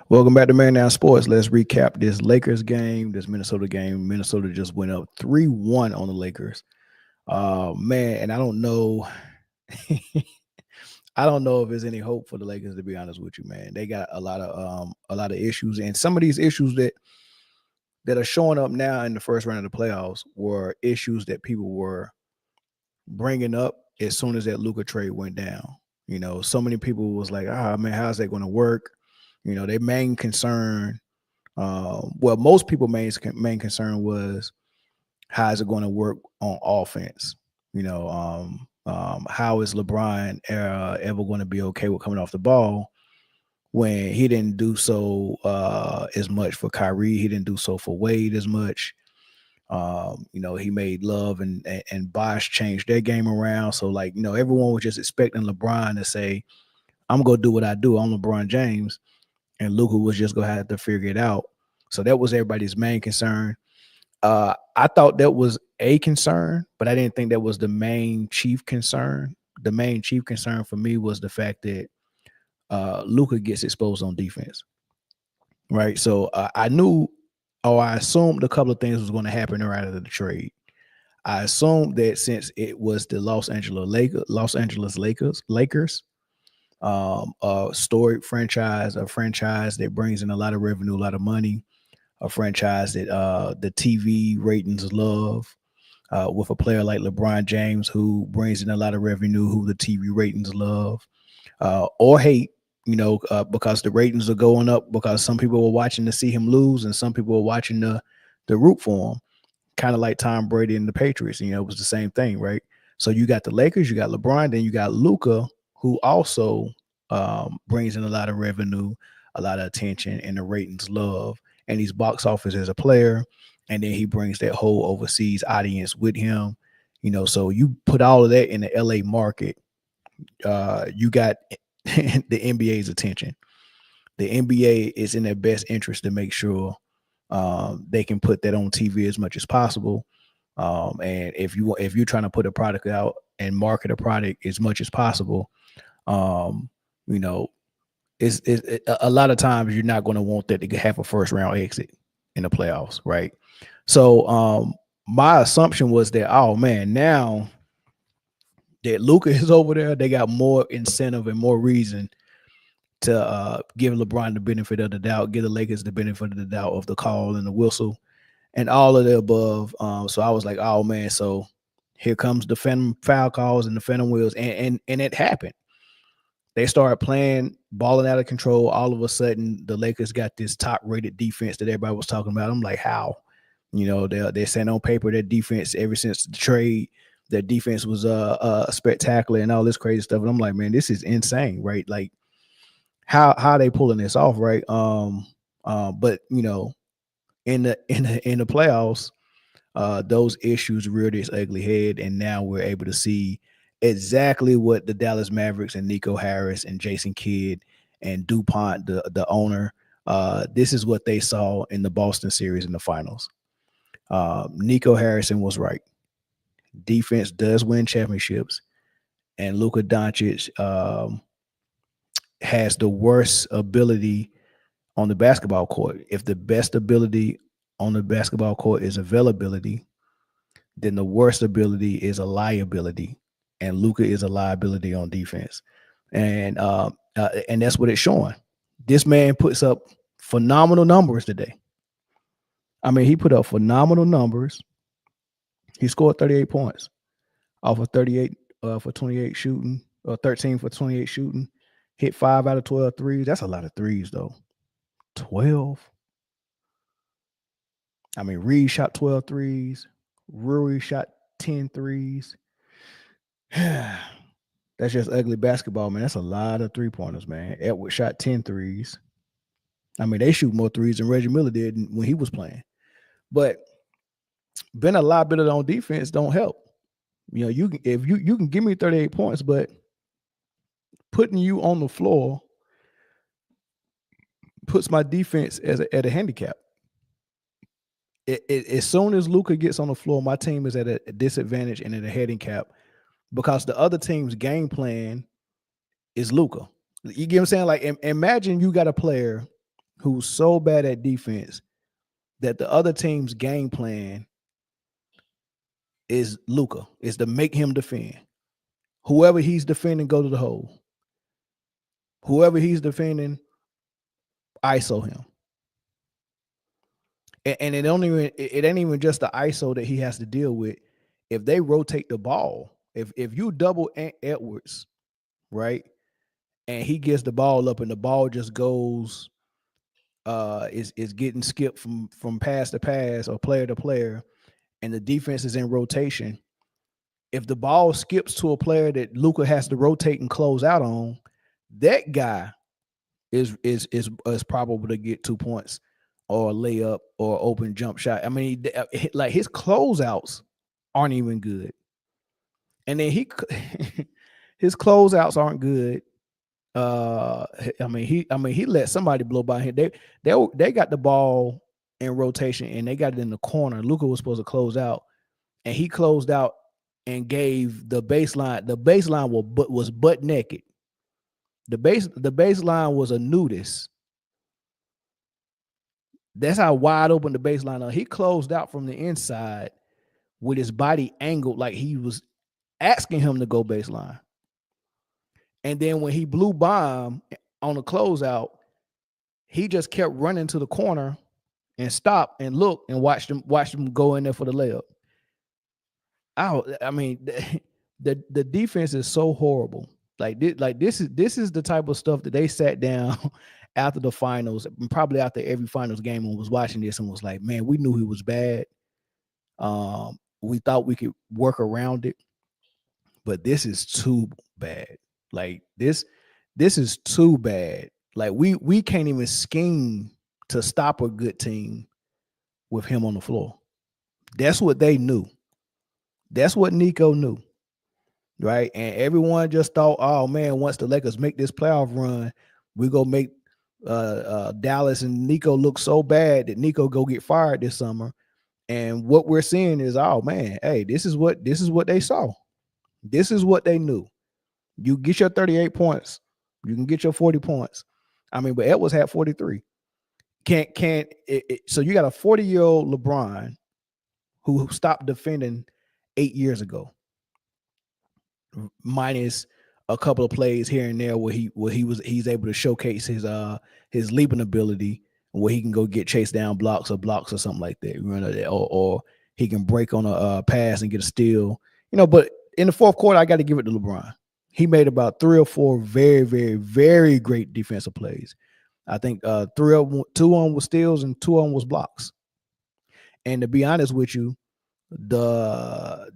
Welcome back to Man Down Sports. Let's recap this Lakers game, this Minnesota game. Minnesota just went up 3-1 on the Lakers. Man, and I don't know. I don't know if there's any hope for the Lakers, to be honest with you, man. They got a lot of issues, and some of these issues that are showing up now in the first round of the playoffs were issues that people were bringing up as soon as that Luka trade went down. So many people was like, man, how's that going to work? Their main concern, well, most people main concern was how is it going to work on offense? How is LeBron ever going to be okay with coming off the ball when he didn't do so as much for Kyrie? He didn't do so for Wade as much. He made Love and Bosh change their game around. So, everyone was just expecting LeBron to say, I'm going to do what I do. I'm LeBron James. And Luka was just going to have to figure it out. So that was everybody's main concern. I thought that was a concern, but I didn't think that was the main chief concern. The main chief concern for me was the fact that Luka gets exposed on defense, right? So I knew, or I assumed a couple of things was going to happen right after the trade. I assumed that since it was the Los Angeles Lakers, a storied franchise, a franchise that brings in a lot of revenue, a lot of money, a franchise that the TV ratings love, with a player like LeBron James who brings in a lot of revenue, who the TV ratings love or hate, because the ratings are going up because some people were watching to see him lose and some people were watching the root for him, kind of like Tom Brady and the Patriots. It was the same thing, right? So you got the Lakers, you got LeBron, then you got Luka, who also brings in a lot of revenue, a lot of attention, and the ratings love. And he's box office as a player, and then he brings that whole overseas audience with him. So you put all of that in the LA market, you got the NBA's attention. The NBA is in their best interest to make sure they can put that on TV as much as possible. And if you're trying to put a product out and market a product as much as possible, um, you know, it's a lot of times you're not going to want that to have a first round exit in the playoffs, right? So my assumption was that, oh man, now that Luka is over there, they got more incentive and more reason to give LeBron the benefit of the doubt, give the Lakers the benefit of the doubt of the call and the whistle and all of the above. So I was like, oh man, so here comes the phantom foul calls and the phantom wheels, and it happened. They started playing, balling out of control. All of a sudden, the Lakers got this top-rated defense that everybody was talking about. I'm like, how? They're saying on paper that defense ever since the trade, their defense was spectacular and all this crazy stuff. And I'm like, man, this is insane, right? Like, how are they pulling this off, right? But in the playoffs, those issues reared its ugly head, and now we're able to see exactly what the Dallas Mavericks and Nico Harris and Jason Kidd and DuPont, the owner, this is what they saw in the Boston series in the finals. Nico Harrison was right. Defense does win championships, and Luka Doncic has the worst ability on the basketball court. If the best ability on the basketball court is availability, then the worst ability is a liability, and Luka is a liability on defense, and that's what it's showing. This man puts up phenomenal numbers today. I mean, he put up phenomenal numbers. He scored 38 points off of 38 for 28 shooting, or 13 for 28 shooting. Hit 5 out of 12 threes. That's a lot of threes, though. 12. I mean, Reed shot 12 threes. Rui shot 10 threes. That's just ugly basketball, man. That's a lot of three-pointers, man. Edwards shot 10 threes. I mean, they shoot more threes than Reggie Miller did when he was playing. But being a liability on defense don't help. You can, if you can give me 38 points, but putting you on the floor puts my defense at a handicap. As soon as Luka gets on the floor, my team is at a disadvantage and at a handicap because the other team's game plan is Luka. You get what I'm saying? Like, imagine you got a player who's so bad at defense that the other team's game plan is Luka, is to make him defend. Whoever he's defending, go to the hole. Whoever he's defending, ISO him. And it ain't even just the ISO that he has to deal with. If they rotate the ball, if you double Edwards, right, and he gets the ball up and the ball just goes, is getting skipped from pass to pass or player to player, and the defense is in rotation. If the ball skips to a player that Luka has to rotate and close out on, that guy is probable to get 2 points or a layup or open jump shot. I mean, like his closeouts aren't even good, and then his closeouts aren't good. He let somebody blow by him. They got the ball in rotation and they got it in the corner. Luka was supposed to close out, and he closed out and gave the baseline. The baseline was butt naked. The baseline was a nudist. That's how wide open the baseline was. He closed out from the inside with his body angled like he was asking him to go baseline. And then when he blew bomb on the closeout, he just kept running to the corner and stopped and looked and watched him go in there for the layup. I mean, the defense is so horrible. This is the type of stuff that they sat down after the finals, and probably after every finals game, and was watching this and was like, man, we knew he was bad. We thought we could work around it, but this is too bad. Like this is too bad. Like we can't even scheme to stop a good team with him on the floor. That's what they knew. That's what Nico knew. Right. And everyone just thought, oh man, once the Lakers make this playoff run, we go make Dallas and Nico look so bad that Nico go get fired this summer. And what we're seeing is, oh man, hey, this is what they saw. This is what they knew. You get your 38 points, you can get your 40 points. I mean, but Edwards had 43. So you got a 40-year-old LeBron who stopped defending 8 years ago, minus a couple of plays here and there where he's able to showcase his leaping ability, where he can go get chase down blocks or something like that, or he can break on a pass and get a steal, But in the fourth quarter, I got to give it to LeBron. He made about 3 or 4 very, very, very great defensive plays. I think 2 of them was steals and 2 of them was blocks. And to be honest with you, the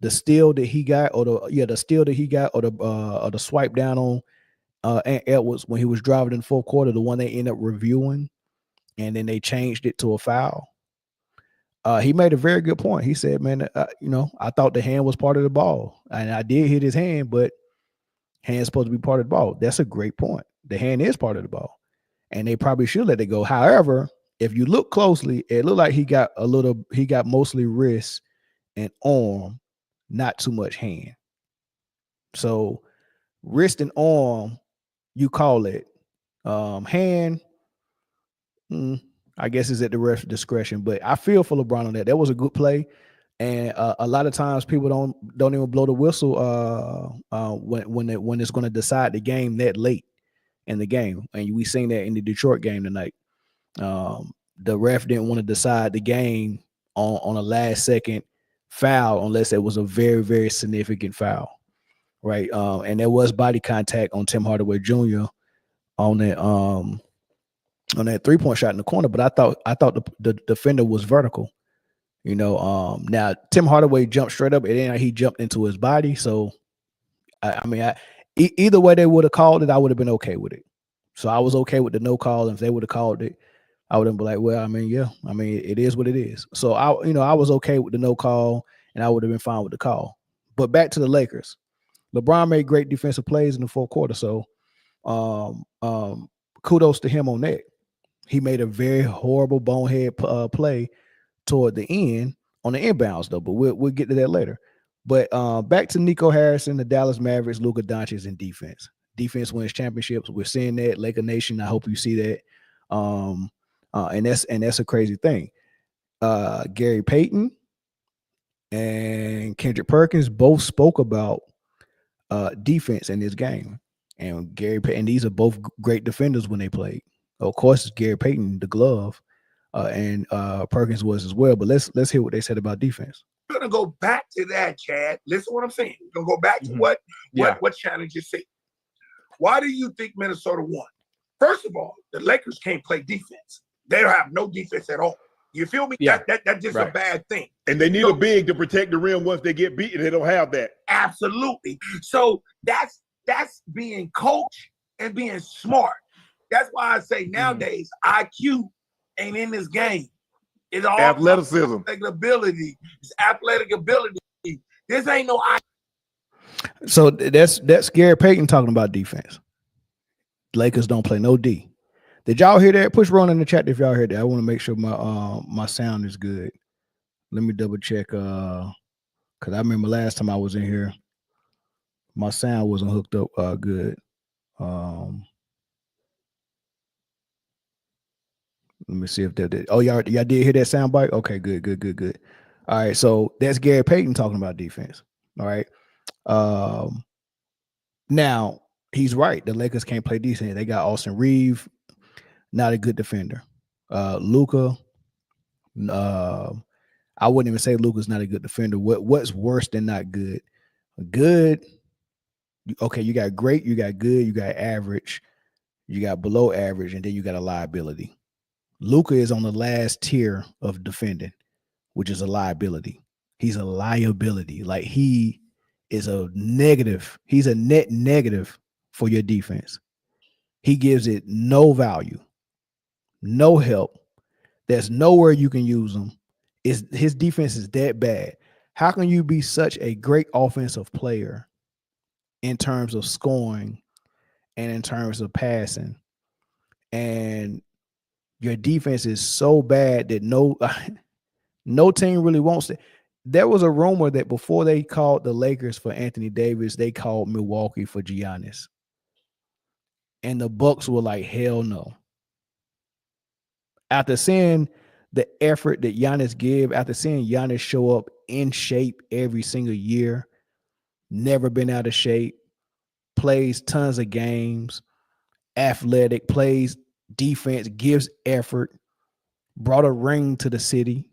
steal that he got, or the swipe down on Edwards when he was driving in the fourth quarter, the one they ended up reviewing, and then they changed it to a foul. He made a very good point. He said, man, I thought the hand was part of the ball, and I did hit his hand, but hand's supposed to be part of the ball. That's a great point. The hand is part of the ball, and they probably should let it go. However, if you look closely, it looked like he got mostly wrist and arm, not too much hand. So wrist and arm, you call it. Hand, I guess is at the ref's discretion, but I feel for LeBron on that. That was a good play, and a lot of times people don't even blow the whistle when it's going to decide the game that late in the game, and we seen that in the Detroit game tonight. The ref didn't want to decide the game on a last second foul unless it was a very, very significant foul, right? And there was body contact on Tim Hardaway Jr. on that 3-point shot in the corner, but I thought the defender was vertical. Now Tim Hardaway jumped straight up, and then he jumped into his body. So, either way they would have called it, I would have been okay with it. So I was okay with the no call, and if they would have called it, I would have been like, well, it is what it is. So I was okay with the no call, and I would have been fine with the call. But back to the Lakers, LeBron made great defensive plays in the fourth quarter. So, kudos to him on that. He made a very horrible bonehead play toward the end on the inbounds, though. But we'll get to that later. But back to Nico Harrison, the Dallas Mavericks, Luka Doncic in defense. Defense wins championships. We're seeing that. Laker Nation, I hope you see that. And that's a crazy thing. Gary Payton and Kendrick Perkins both spoke about defense in this game. And Gary Payton, these are both great defenders when they played. Of course, it's Gary Payton, the glove, and Perkins was as well. But let's hear what they said about defense. We're gonna go back to that, Chad. Listen to what I'm saying. We're gonna go back to what Shannon just said. Why do you think Minnesota won? First of all, the Lakers can't play defense. They don't have no defense at all. You feel me? Yeah. That's just a bad thing. And they need a big to protect the rim once they get beaten. They don't have that. Absolutely. So that's being coached and being smart. That's why I say nowadays IQ ain't in this game. It's all athleticism. Ability. It's athletic ability. This ain't no IQ. So that's Gary Payton talking about defense. Lakers don't play no D. Did y'all hear that? Push Ron in the chat if y'all heard that. I want to make sure my sound is good. Let me double check. Because I remember last time I was in here, my sound wasn't hooked up good. Let me see if that did. Oh, y'all did hear that sound bite? Okay, good. All right, so that's Gary Payton talking about defense. All right. Now he's right. The Lakers can't play defense. They got Austin Reeves, not a good defender. Luka, I wouldn't even say Luka's not a good defender. What's worse than not good? Good. Okay, you got great, you got good, you got average, you got below average, and then you got a liability. Luka is on the last tier of defending, which is a liability. He's a liability. Like he is a negative. He's a net negative for your defense. He gives it no value, no help. There's nowhere you can use him. His defense is that bad. How can you be such a great offensive player in terms of scoring and in terms of passing, and your defense is so bad that no team really wants it? There was a rumor that before they called the Lakers for Anthony Davis, they called Milwaukee for Giannis. And the Bucks were like, hell no. After seeing the effort that Giannis give, after seeing Giannis show up in shape every single year, never been out of shape, plays tons of games, athletic, plays defense, gives effort, brought a ring to the city.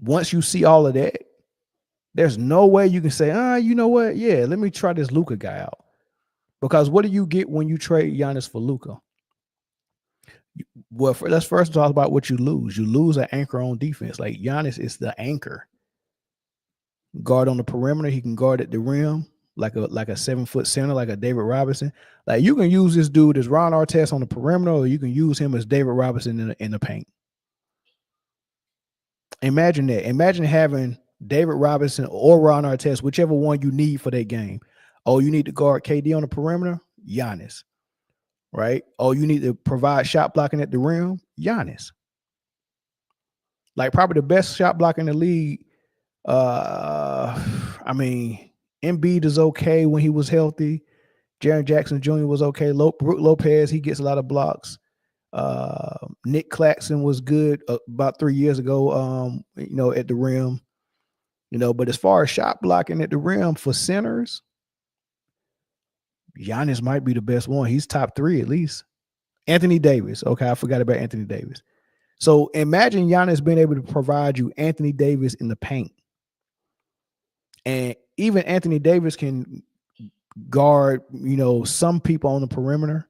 Once you see all of that, there's no way you can say, you know what? Yeah, let me try this Luka guy out. Because what do you get when you trade Giannis for Luka? Well, let's first talk about what you lose. You lose an anchor on defense. Like Giannis is the anchor. Guard on the perimeter. He can guard at the rim like a 7-foot center, like a David Robinson. Like you can use this dude as Ron Artest on the perimeter, or you can use him as David Robinson in the paint. Imagine that. Imagine having David Robinson or Ron Artest, whichever one you need for that game. Oh, you need to guard KD on the perimeter? Giannis. Right? Oh, you need to provide shot blocking at the rim? Giannis. Like probably the best shot blocker in the league. I mean, Embiid is okay when he was healthy. Jaren Jackson Jr. was okay. Brook Lopez, he gets a lot of blocks. Nick Claxton was good about 3 years ago, at the rim. But as far as shot blocking at the rim for centers, Giannis might be the best one. He's top 3 at least. Anthony Davis. Okay, I forgot about Anthony Davis. So imagine Giannis being able to provide you Anthony Davis in the paint. And even Anthony Davis can guard, some people on the perimeter.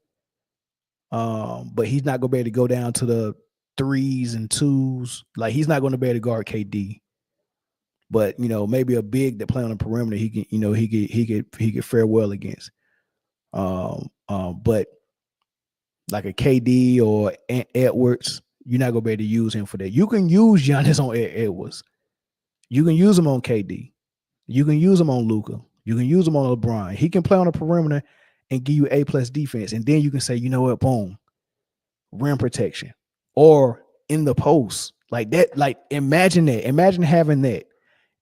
But he's not going to be able to go down to the 3s and 2s. Like he's not going to be able to guard KD. But maybe a big that play on the perimeter, he can, he could fare well against. But like a KD or Edwards, you're not gonna be able to use him for that. You can use Giannis on Edwards. You can use him on KD. You can use him on Luka. You can use him on LeBron. He can play on the perimeter and give you A+ defense. And then you can say, you know what, boom, rim protection or in the post like that. Like imagine that. Imagine having that.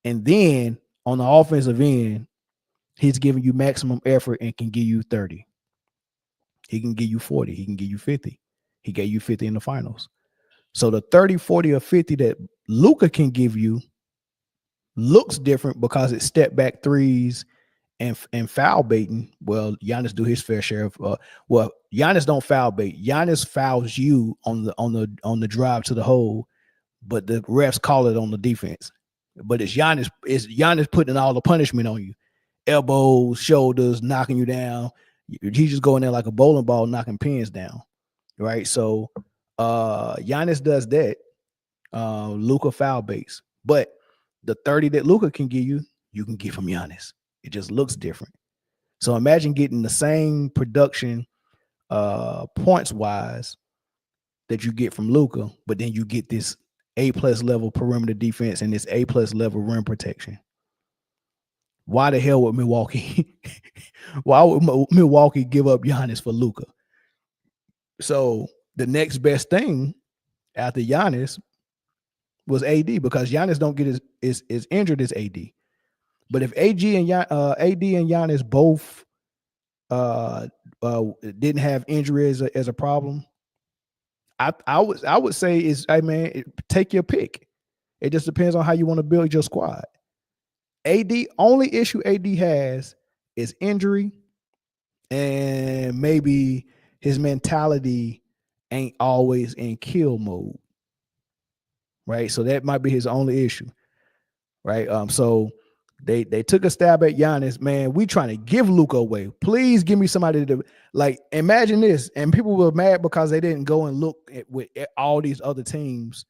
And then on the offensive end, He's giving you maximum effort and can give you 30. He can give you 40. He can give you 50. He gave you 50 in the finals. So the 30, 40, or 50 that Luka can give you looks different because it's step back threes and foul baiting. Well, Giannis do his fair share of Giannis don't foul bait. Giannis fouls you on the drive to the hole, but the refs call it on the defense. But it's Giannis putting all the punishment on you. Elbows, shoulders, knocking you down. He's just going there like a bowling ball, knocking pins down. Right. So Giannis does that. Luka foul base. But the 30 that Luka can give you, you can get from Giannis. It just looks different. So imagine getting the same production points wise that you get from Luka, but then you get this A+ level perimeter defense and this A+ level rim protection. Why the hell would Milwaukee? Why would Milwaukee give up Giannis for Luka? So the next best thing after Giannis was AD, because Giannis don't get as injured as AD. But if AD and Giannis both didn't have injury as a problem, I would say take your pick. It just depends on how you want to build your squad. Only issue AD has is injury, and maybe his mentality ain't always in kill mode. Right. So that might be his only issue. Right. So they took a stab at Giannis. Man, we trying to give Luka away. Please give me somebody to imagine this. And people were mad because they didn't go and look at all these other teams.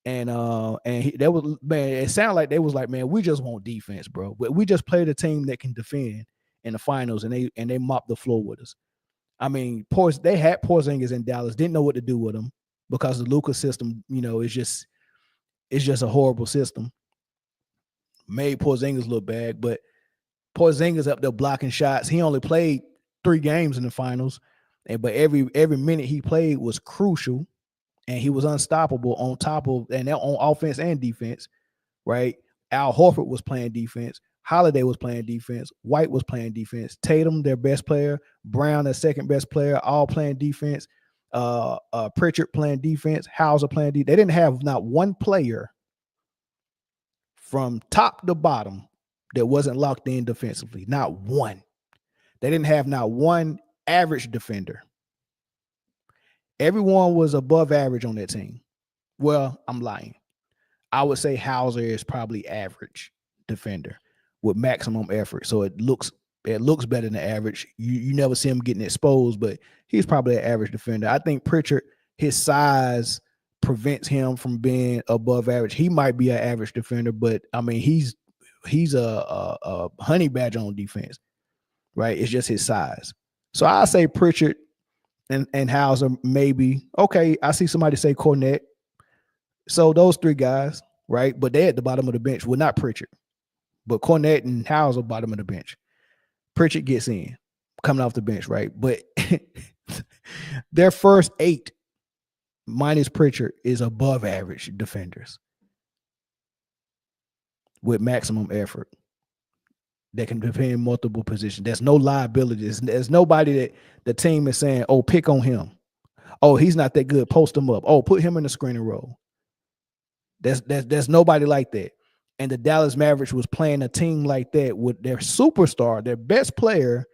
And it sounded like they was like, man, we just want defense, bro. We just played a team that can defend in the finals, and they mopped the floor with us. I mean, they had Porzingis in Dallas, didn't know what to do with him because the Luka system, is just a horrible system. Made Porzingis look bad, but Porzingis up there blocking shots. He only played 3 games in the finals, but every minute he played was crucial. And he was unstoppable on offense and defense, right? Al Horford was playing defense. Holiday was playing defense. White was playing defense. Tatum, their best player. Brown, their second best player, all playing defense. Pritchard playing defense. Hauser playing defense. They didn't have not one player from top to bottom that wasn't locked in defensively. Not one. They didn't have not one average defender. Everyone was above average on that team. Well, I'm lying. I would say Hauser is probably average defender with maximum effort. So it looks better than average. You never see him getting exposed, but he's probably an average defender. I think Pritchard, his size prevents him from being above average. He might be an average defender, but I mean he's a honey badger on defense, right? It's just his size. So I say Pritchard and Hauser maybe. Okay, I see somebody say Cornette. So those 3 guys, right? But they're at the bottom of the bench. Well, not Pritchard, but Cornette and Hauser bottom of the bench. Pritchard gets in, coming off the bench, right? But their first 8 minus Pritchard is above average defenders with maximum effort that can defend multiple positions. There's no liability. There's nobody that the team is saying, oh, pick on him. Oh, he's not that good. Post him up. Oh, put him in the screening role. There's nobody like that. And the Dallas Mavericks was playing a team like that with their superstar, their best player,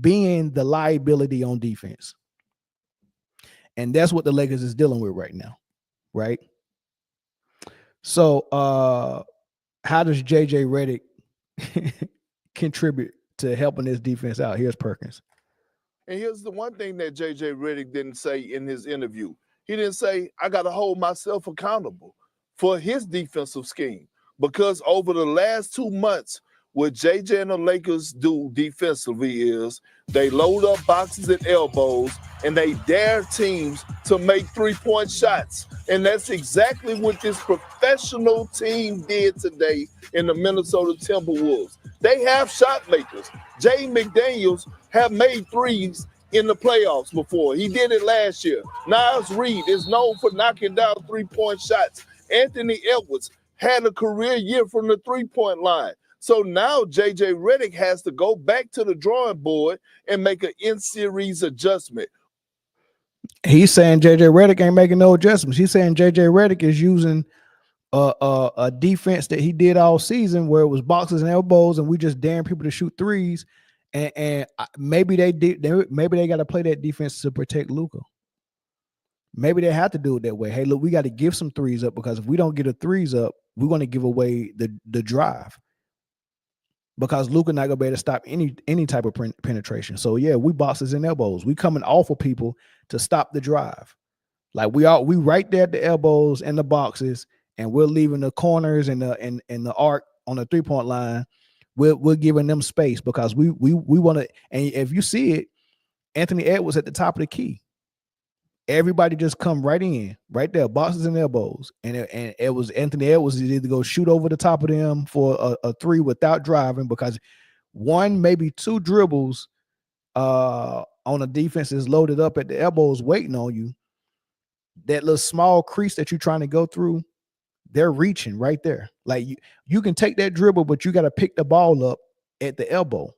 being the liability on defense. And that's what the Lakers is dealing with right now, right? So how does JJ Redick contribute to helping this defense out? Here's Perkins. And here's the one thing that JJ Redick didn't say in his interview. He didn't say, I got to hold myself accountable for his defensive scheme. Because over the last 2 months, what JJ and the Lakers do defensively is they load up boxes and elbows and they dare teams to make 3-point shots. And that's exactly what this professional team did today in the Minnesota Timberwolves. They have shot makers. Jay McDaniels have made threes in the playoffs before. He did it last year. Niles Reed is known for knocking down 3-point shots. Anthony Edwards had a career year from the 3-point line. So now JJ Redick has to go back to the drawing board and make an in-series adjustment. He's saying JJ Redick ain't making no adjustments. He's saying JJ Redick is using a defense that he did all season, where it was boxes and elbows, and we just daring people to shoot threes. And maybe maybe they got to play that defense to protect Luka. Maybe they have to do it that way. Hey, look, we got to give some threes up, because if we don't get the threes up, we're going to give away the drive, because Luka not gonna be able to stop any type of penetration. So yeah, we boxes and elbows. We coming off of people to stop the drive. Like we right there at the elbows and the boxes, and we're leaving the corners and the arc on the 3-point line. We're giving them space, because we want to. And if you see it, Anthony Edwards at the top of the key. Everybody just come right in, right there, boxes and elbows, and it was Anthony Edwards either go shoot over the top of them for a three without driving, because one, maybe two dribbles on a defense is loaded up at the elbows waiting on you. That little small crease that you're trying to go through, they're reaching right there. Like you can take that dribble, but you got to pick the ball up at the elbow,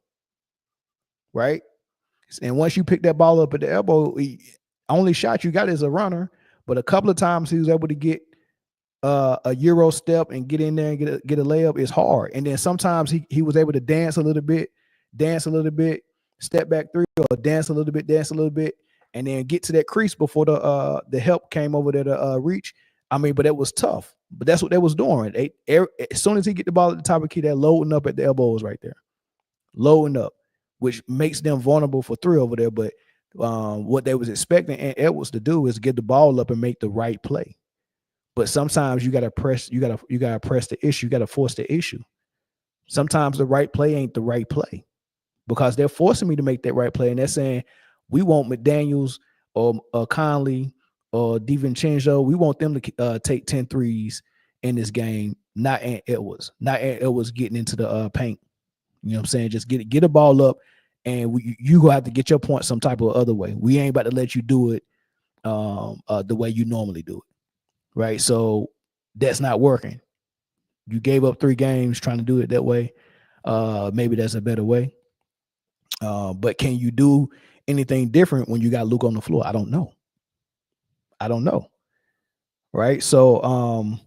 right? And once you pick that ball up at the elbow, only shot you got is a runner, but a couple of times he was able to get a Euro step and get in there and get a layup. Is hard. And then sometimes he was able to dance a little bit, step back three, or dance a little bit, and then get to that crease before the help came over there to reach. I mean, but it was tough. But that's what they was doing. As soon as he get the ball at the top of the key, they're loading up at the elbows right there, loading up, which makes them vulnerable for three over there. But what they was expecting and Edwards to do is get the ball up and make the right play. But sometimes you gotta press the issue, you gotta force the issue. Sometimes the right play ain't the right play, because they're forcing me to make that right play, and they're saying we want McDaniels or Conley or DiVincenzo, we want them to take 10 threes in this game, not Edwards getting into the paint. You know what I'm saying? Just get a ball up, and you gonna have to get your point some type of other way. We ain't about to let you do it the way you normally do it, right? So that's not working. You gave up 3 games trying to do it that way. Maybe that's a better way. But can you do anything different when you got Luke on the floor? I don't know. Right? So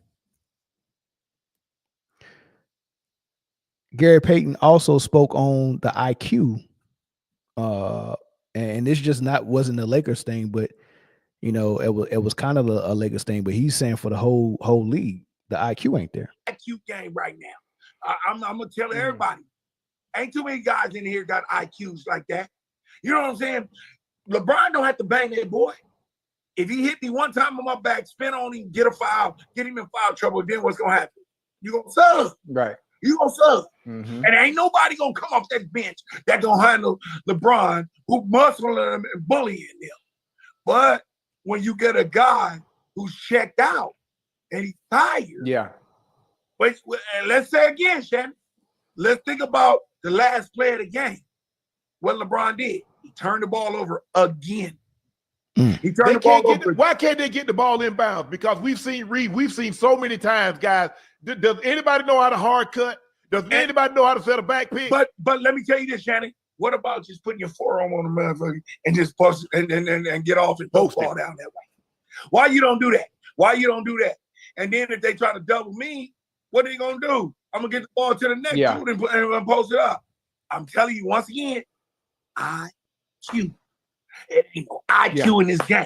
Gary Payton also spoke on the IQ. And this just wasn't the Lakers thing, but you know, it was kind of a Lakers thing, but he's saying for the whole league, the IQ ain't there. IQ game right now. I'm gonna tell everybody, ain't too many guys in here got IQs like that. You know what I'm saying? LeBron don't have to bang that boy. If he hit me one time on my back, spin on him, get a foul, get him in foul trouble, then what's gonna happen? You gonna sub. Right. You gonna sub. Mm-hmm. And ain't nobody gonna come off that bench that gonna handle LeBron, who muscling him and bullying them. But when you get a guy who's checked out and he's tired. Yeah. But let's say again, Shannon, let's think about the last play of the game. What LeBron did. He turned the ball over again. He turned the ball over. Why can't they get the ball inbounds? Because we've seen so many times, guys. Does anybody know how to hard cut? Does anybody know how to set a back pick? But let me tell you this, Shannon. What about just putting your forearm on the motherfucker and just push and get off and post ball down that way? Why you don't do that? Why you don't do that? And then if they try to double me, what are you gonna do? I'm gonna get the ball to the next dude and post it up. I'm telling you once again, IQ. It ain't no IQ in this game.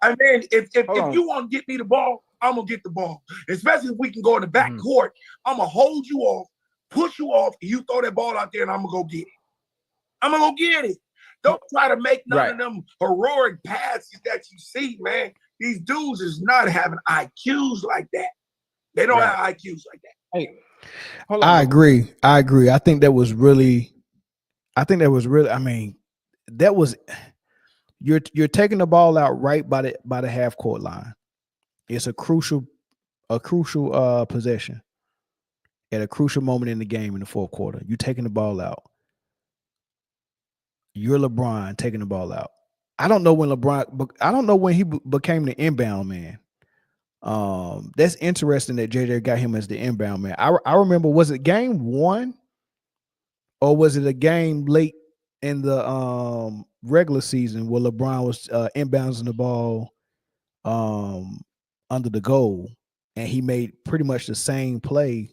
And then if you want to get me the ball, I'm gonna get the ball. Especially if we can go in the back court, I'm gonna hold you off, push you off, and you throw that ball out there, and I'm gonna go get it. I'm gonna go get it. Don't try to make none of them heroic passes that you see, man. These dudes is not having IQs like that. They don't have IQs like that. Hey, I agree. I think that was really. I mean, that was. You're taking the ball out right by the half court line. It's a crucial possession at a crucial moment in the game in the fourth quarter. You're taking the ball out. You're LeBron taking the ball out. I don't know when he became the inbound man. That's interesting that JJ got him as the inbound man. I remember, was it game 1 or was it a game late in the regular season where LeBron was inbounding the ball under the goal, and he made pretty much the same play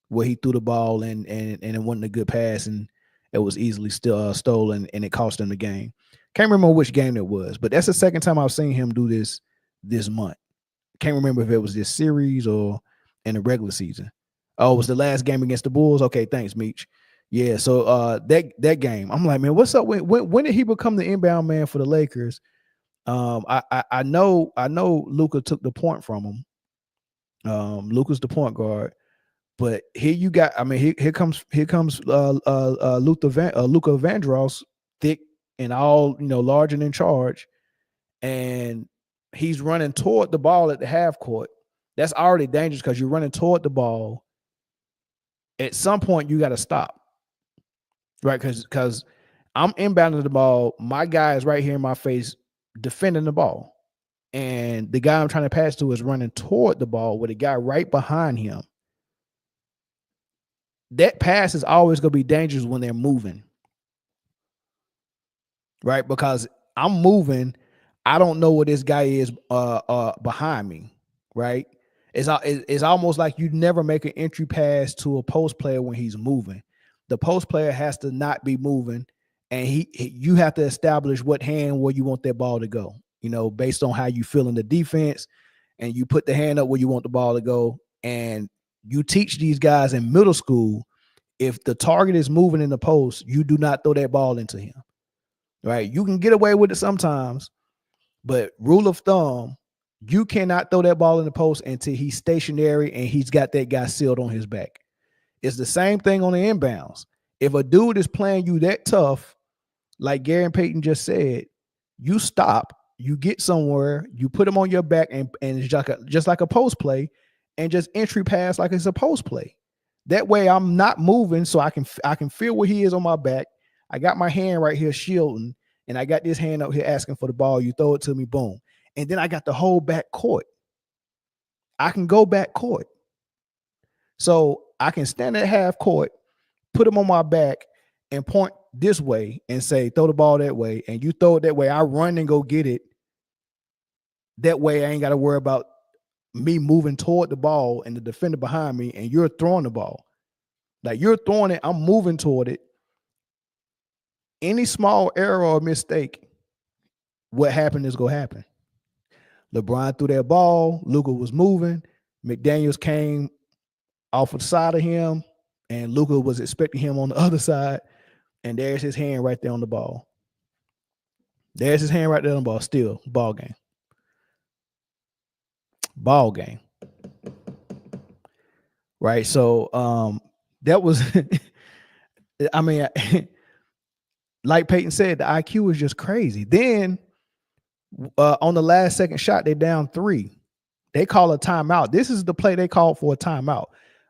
where he threw the ball and it wasn't a good pass, and it was easily still stolen, and it cost him the game. Can't remember which game it was, but that's the second time I've seen him do this month. Can't remember if it was this series or in the regular season. Oh, it was the last game against the Bulls. Okay, thanks, Meech. Yeah, so that game, I'm like, man, what's up? When did he become the inbound man for the Lakers? I know Luka took the point from him. Luka's the point guard, but here you got. I mean, here comes Luka Vandross, thick and all, large and in charge, and he's running toward the ball at the half court. That's already dangerous because you're running toward the ball. At some point, you got to stop, right? Because I'm inbounding the ball. My guy is right here in my face defending the ball. And the guy I'm trying to pass to is running toward the ball with a guy right behind him. That pass is always going to be dangerous when they're moving, right? Because I'm moving. I don't know where this guy is behind me, right? It's almost like you never make an entry pass to a post player when he's moving. The post player has to not be moving, and you have to establish what hand where you want that ball to go, based on how you feel in the defense, and you put the hand up where you want the ball to go. And you teach these guys in middle school, if the target is moving in the post, you do not throw that ball into him, right? You can get away with it sometimes, but rule of thumb, you cannot throw that ball in the post until he's stationary and he's got that guy sealed on his back. It's the same thing on the inbounds. If a dude is playing you that tough, like Gary and Peyton just said, you stop, you get somewhere, you put him on your back, and it's just like a post play, and just entry pass like it's a post play. That way I'm not moving, so I can feel where he is on my back. I got my hand right here shielding, and I got this hand up here asking for the ball. You throw it to me, boom. And then I got the whole back court. I can go back court. So I can stand at half court, put him on my back, and point this way and say, throw the ball that way. And you throw it that way. I run and go get it. That way I ain't got to worry about me moving toward the ball and the defender behind me, and you're throwing the ball. Like, you're throwing it, I'm moving toward it. Any small error or mistake, what happened is going to happen. LeBron threw that ball. Luka was moving. McDaniels came off of the side of him, and Luka was expecting him on the other side, and there's his hand right there on the ball. There's his hand right there on the ball. Still, ball game. Ball game. Right? So that was, I mean, like Peyton said, the IQ is just crazy. Then on the last second shot, they're down 3. They call a timeout. This is the play they called for, a timeout.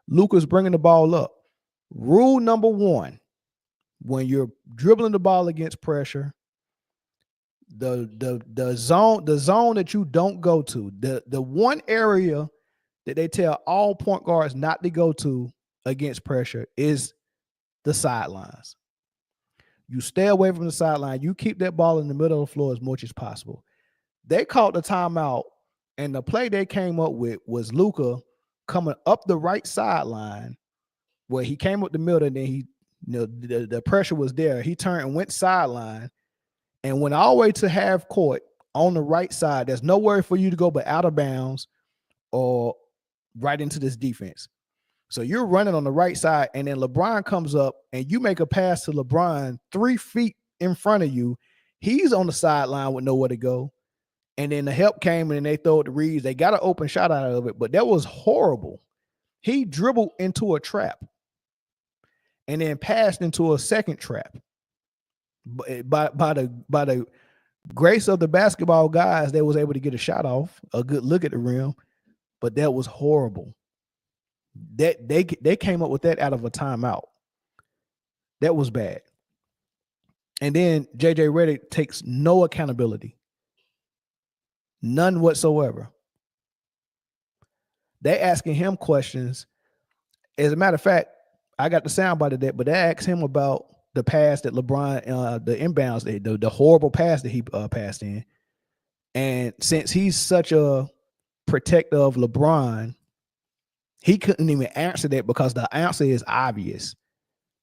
Luka's bringing the ball up. Rule number 1, when you're dribbling the ball against pressure, the zone that you don't go to, the one area that they tell all point guards not to go to against pressure is the sidelines. You stay away from the sideline. You keep that ball in the middle of the floor as much as possible. They called the timeout, and the play they came up with was Luka coming up the right sideline, where he came up the middle, and then he, the pressure was there. He turned and went sideline and went all the way to half court on the right side. There's nowhere for you to go but out of bounds or right into this defense. So you're running on the right side, and then LeBron comes up, and you make a pass to LeBron 3 feet in front of you. He's on the sideline with nowhere to go. And then the help came, and they throw it to Reeves. They got an open shot out of it, but that was horrible. He dribbled into a trap and then passed into a second trap. By the grace of the basketball guys, they was able to get a shot off, a good look at the rim, but that was horrible. That they came up with that out of a timeout. That was bad. And then JJ Redick takes no accountability. None whatsoever. They asking him questions. As a matter of fact, I got the soundbite of that, but they asked him about the pass that LeBron, the inbounds, the horrible pass that he passed in. And since he's such a protector of LeBron, he couldn't even answer that because the answer is obvious.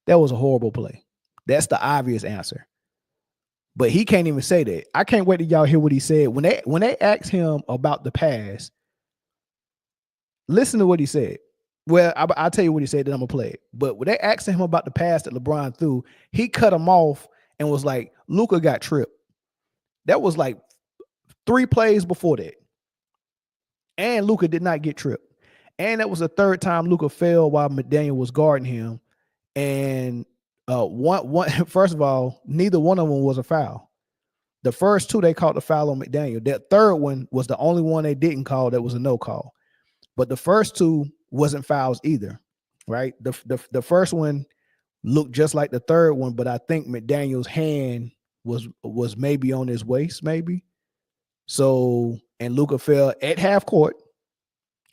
That was a horrible play. That's the obvious answer. But he can't even say that. I can't wait till y'all hear what he said. When they asked him about the pass, listen to what he said. Well, I'll tell you what he said, then I'm going to play it. But when they asked him about the pass that LeBron threw, he cut him off and was like, Luka got tripped. That was like 3 plays before that. And Luka did not get tripped. And that was the 3rd time Luka fell while McDaniel was guarding him. And first of all, neither one of them was a foul. The first 2 they called the foul on McDaniel. That 3rd one was the only one they didn't call. That was a no call. But the first 2 wasn't fouls either, right? The first one looked just like the 3rd one, but I think McDaniel's hand was maybe on his waist, maybe. So, and Luka fell at half court.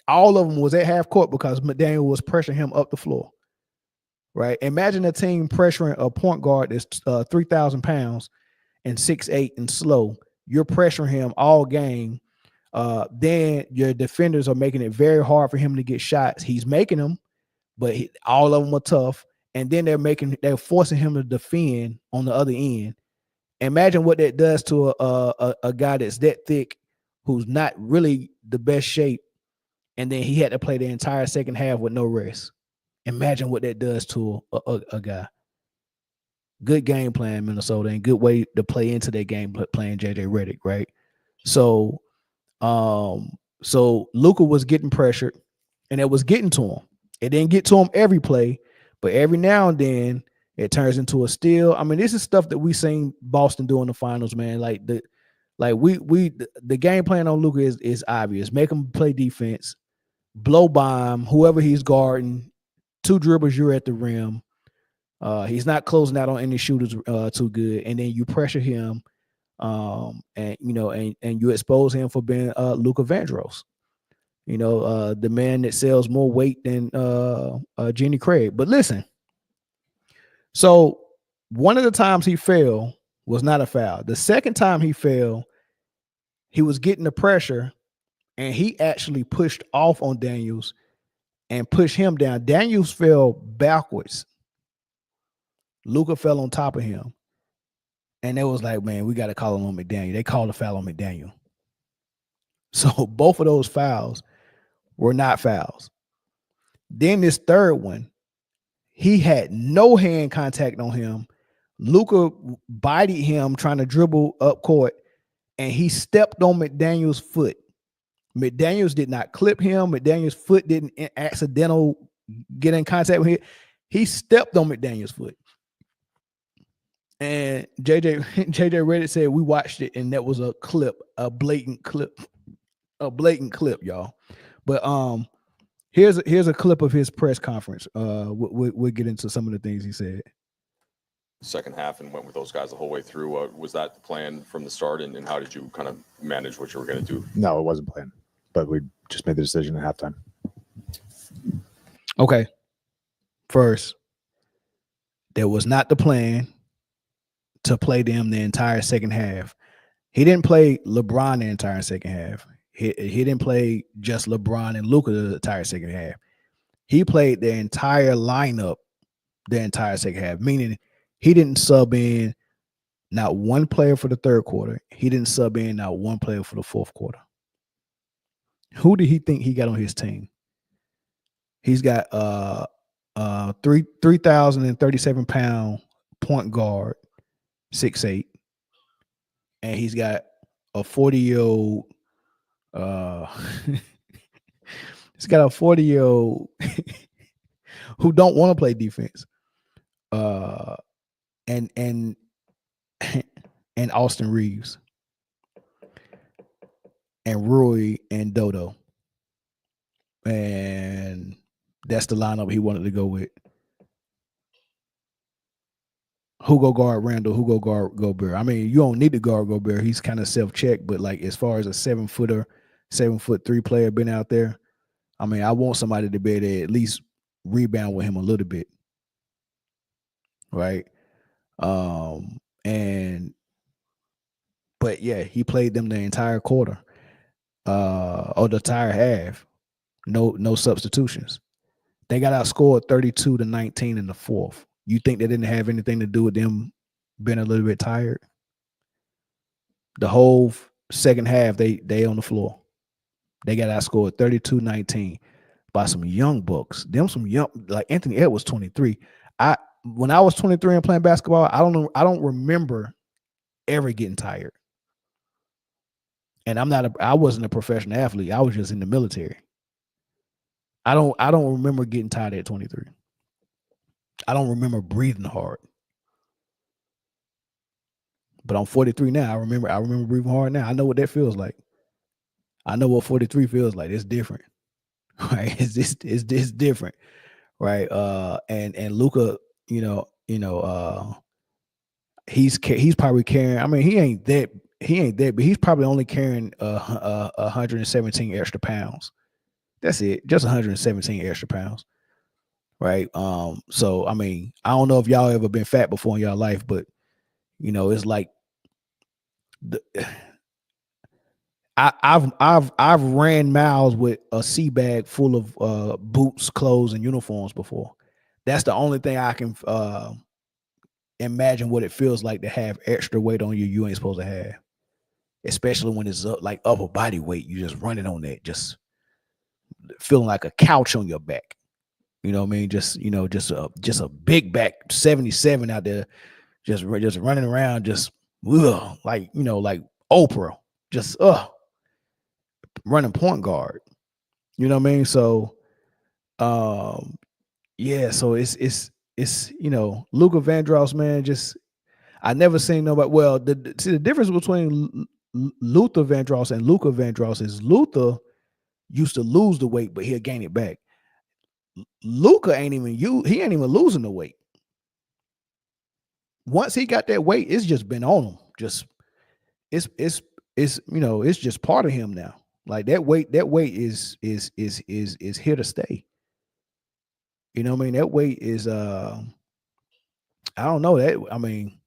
All of them was at half court because McDaniel was pressuring him up the floor, right? Imagine a team pressuring a point guard that's 3,000 pounds and 6'8" and slow. You're pressuring him all game. Then your defenders are making it very hard for him to get shots. He's making them, but all of them are tough. And then they're forcing him to defend on the other end. Imagine what that does to a guy that's that thick, who's not really the best shape. And then he had to play the entire second half with no rest. Imagine what that does to a guy. Good game plan, Minnesota, and good way to play into that game playing JJ Redick, right? So Luka was getting pressured, and it was getting to him. It didn't get to him every play, but every now and then it turns into a steal. I mean, this is stuff that we seen Boston do in the finals, man. The game plan on Luka is obvious. Make him play defense, blow by him, whoever he's guarding, 2 dribbles, you're at the rim. He's not closing out on any shooters too good, and then you pressure him. And you expose him for being Luka Vandross, the man that sells more weight than Jenny Craig. But listen, so one of the times he fell was not a foul. The second time he fell, he was getting the pressure, and he actually pushed off on Daniels and pushed him down. Daniels fell backwards. Luka fell on top of him. And it was like, man, we got to call him on McDaniel. They called a foul on McDaniel. So both of those fouls were not fouls. Then this 3rd one, he had no hand contact on him. Luka bodied him trying to dribble up court, and he stepped on McDaniel's foot. McDaniels did not clip him. McDaniel's foot didn't accidental get in contact with him. He stepped on McDaniel's foot. And JJ Redick said we watched it, and that was a blatant clip, y'all. But here's a clip of his press conference. We'll get into some of the things he said. Second half and went with those guys the whole way through. Was that the plan from the start, and how did you kind of manage what you were going to do? No, it wasn't planned, but we just made the decision at halftime. Okay. First, that was not the plan to play them the entire second half. He didn't play LeBron the entire second half. He didn't play just LeBron and Luka the entire second half. He played the entire lineup the entire second half, meaning he didn't sub in not one player for the 3rd quarter. He didn't sub in not one player for the 4th quarter. Who did he think he got on his team? He's got 3,037 pound point guard, 6'8", and he's got a 40-year-old. He's got a 40-year-old who don't want to play defense. And Austin Reeves and Rui and Dodo, and that's the lineup he wanted to go with. Who go guard Randall? Who go guard Gobert? I mean, you don't need to guard Gobert. He's kind of self-checked, but like as far as a 7'3" player been out there, I mean, I want somebody to be able to at least rebound with him a little bit. right? But yeah, he played them the entire quarter, or the entire half. No substitutions. They got outscored 32-19 in the fourth. You think that didn't have anything to do with them being a little bit tired? The whole second half, they on the floor. They got outscored 32-19 by some young bucks. Them some young, like Anthony Edwards, 23. When I was 23 and playing basketball, I don't remember ever getting tired. And I wasn't a professional athlete. I was just in the military. I don't remember getting tired at 23. I don't remember breathing hard. But I'm 43 now. I remember breathing hard now. I know what that feels like. I know what 43 feels like. It's different. Right? It's different. Right? And Luka, he's probably carrying, I mean, he ain't that, but he's probably only carrying 117 extra pounds. That's it. Just 117 extra pounds. Right. So I mean, I don't know if y'all ever been fat before in y'all life, but it's like I've ran miles with a sea bag full of boots, clothes, and uniforms before. That's the only thing I can imagine what it feels like to have extra weight on you ain't supposed to have, especially when it's like upper body weight. You just running on that, just feeling like a couch on your back. You know what I mean? Just a big back 77 out there, just running around, just like Oprah, just running point guard. You know what I mean? So yeah, so it's Luka Vandross, man, just I never seen nobody. Well, the difference between Luther Vandross and Luka Vandross is Luther used to lose the weight, but he'll gain it back. Luka ain't even losing the weight. Once he got that weight, it's just been on him. Just it's just part of him now. Like that weight is here to stay. You know what I mean? That weight is I don't know that. I mean,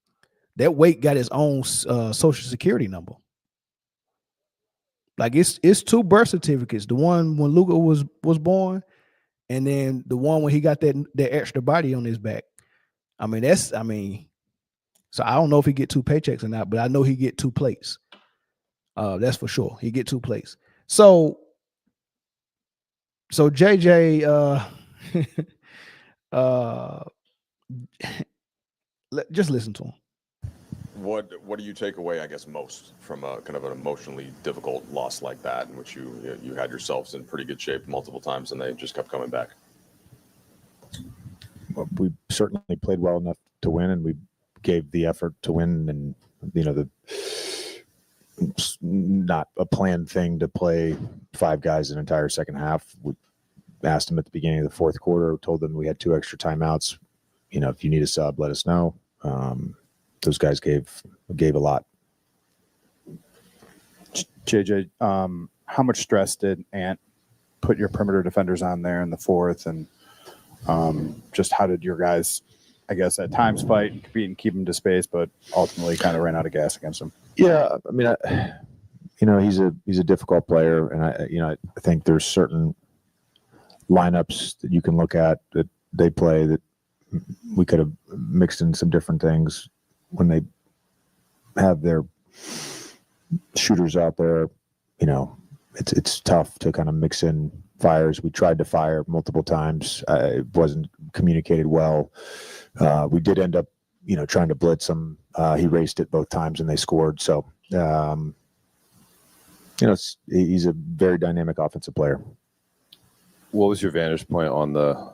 that weight got its own social security number. Like it's two birth certificates. The one when Luka was born, and then the one when he got that extra body on his back. So I don't know if he get two paychecks or not, but I know he get two plates. That's for sure. He get two plates. So JJ, just listen to him. What do you take away, I guess, most from a kind of an emotionally difficult loss like that, in which you had yourselves in pretty good shape multiple times and they just kept coming back? Well, we certainly played well enough to win, and we gave the effort to win. And not a planned thing to play five guys an entire second half. We asked them at the beginning of the fourth quarter, told them we had 2 extra timeouts. If you need a sub, let us know. Those guys gave a lot. JJ, how much stress did Ant put your perimeter defenders on there in the fourth, and just how did your guys, I guess, at times fight and compete and keep him to space, but ultimately kind of ran out of gas against him? Yeah, I mean, he's a difficult player, and I think there's certain lineups that you can look at that they play that we could have mixed in some different things when they have their shooters out there. It's tough to kind of mix in fires. We tried to fire multiple times. It wasn't communicated well. We did end up, trying to blitz him. He raced it both times and they scored. So, he's a very dynamic offensive player. What was your vantage point on the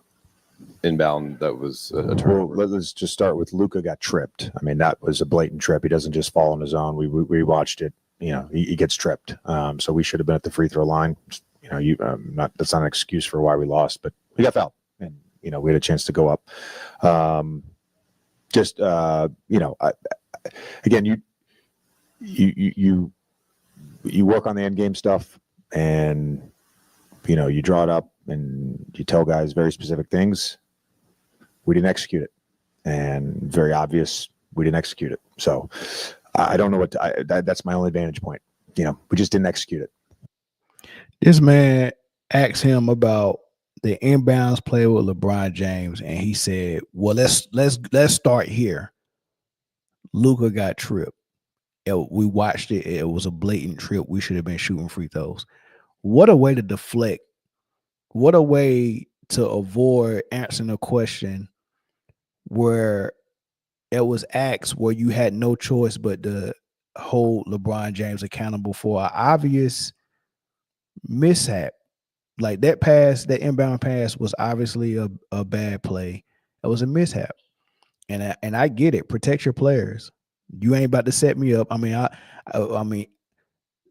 inbound that was a turnover? Well, let's just start with Luka got tripped. I mean, that was a blatant trip. He doesn't just fall on his own. We watched it. He gets tripped. So we should have been at the free throw line. That's not an excuse for why we lost, but we got fouled, and we had a chance to go up. Again, you work on the end game stuff, and you draw it up and you tell guys very specific things. We didn't execute it, and very obvious we didn't execute it. So I don't know that's my only vantage point. We just didn't execute it. This man asked him about the inbounds play with LeBron James, and he said, "Well, let's start here. Luka got tripped. We watched it. It was a blatant trip. We should have been shooting free throws." What a way to deflect. What a way to avoid answering a question where it was asked where you had no choice but to hold LeBron James accountable for an obvious mishap. Like that pass, that inbound pass was obviously a bad play. It was a mishap. And I get it. Protect your players. You ain't about to set me up. I mean,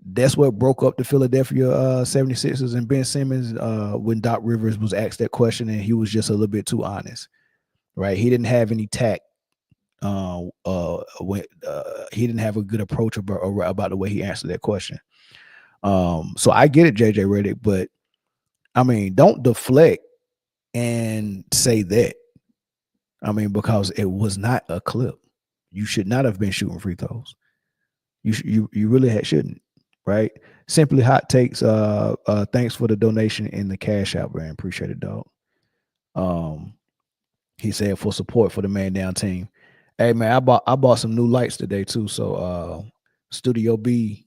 that's what broke up the Philadelphia 76ers and Ben Simmons when Doc Rivers was asked that question, and he was just a little bit too honest, right? He didn't have any tact. He didn't have a good approach about the way he answered that question. So I get it, JJ Redick, but I mean, don't deflect and say that. I mean, because it was not a clip. You should not have been shooting free throws. You really shouldn't, right? Simply Hot Takes. Thanks for the donation in the cash out, man. Appreciate it, dog. He said for support for the Man Down team. Hey man, I bought some new lights today too. So Studio B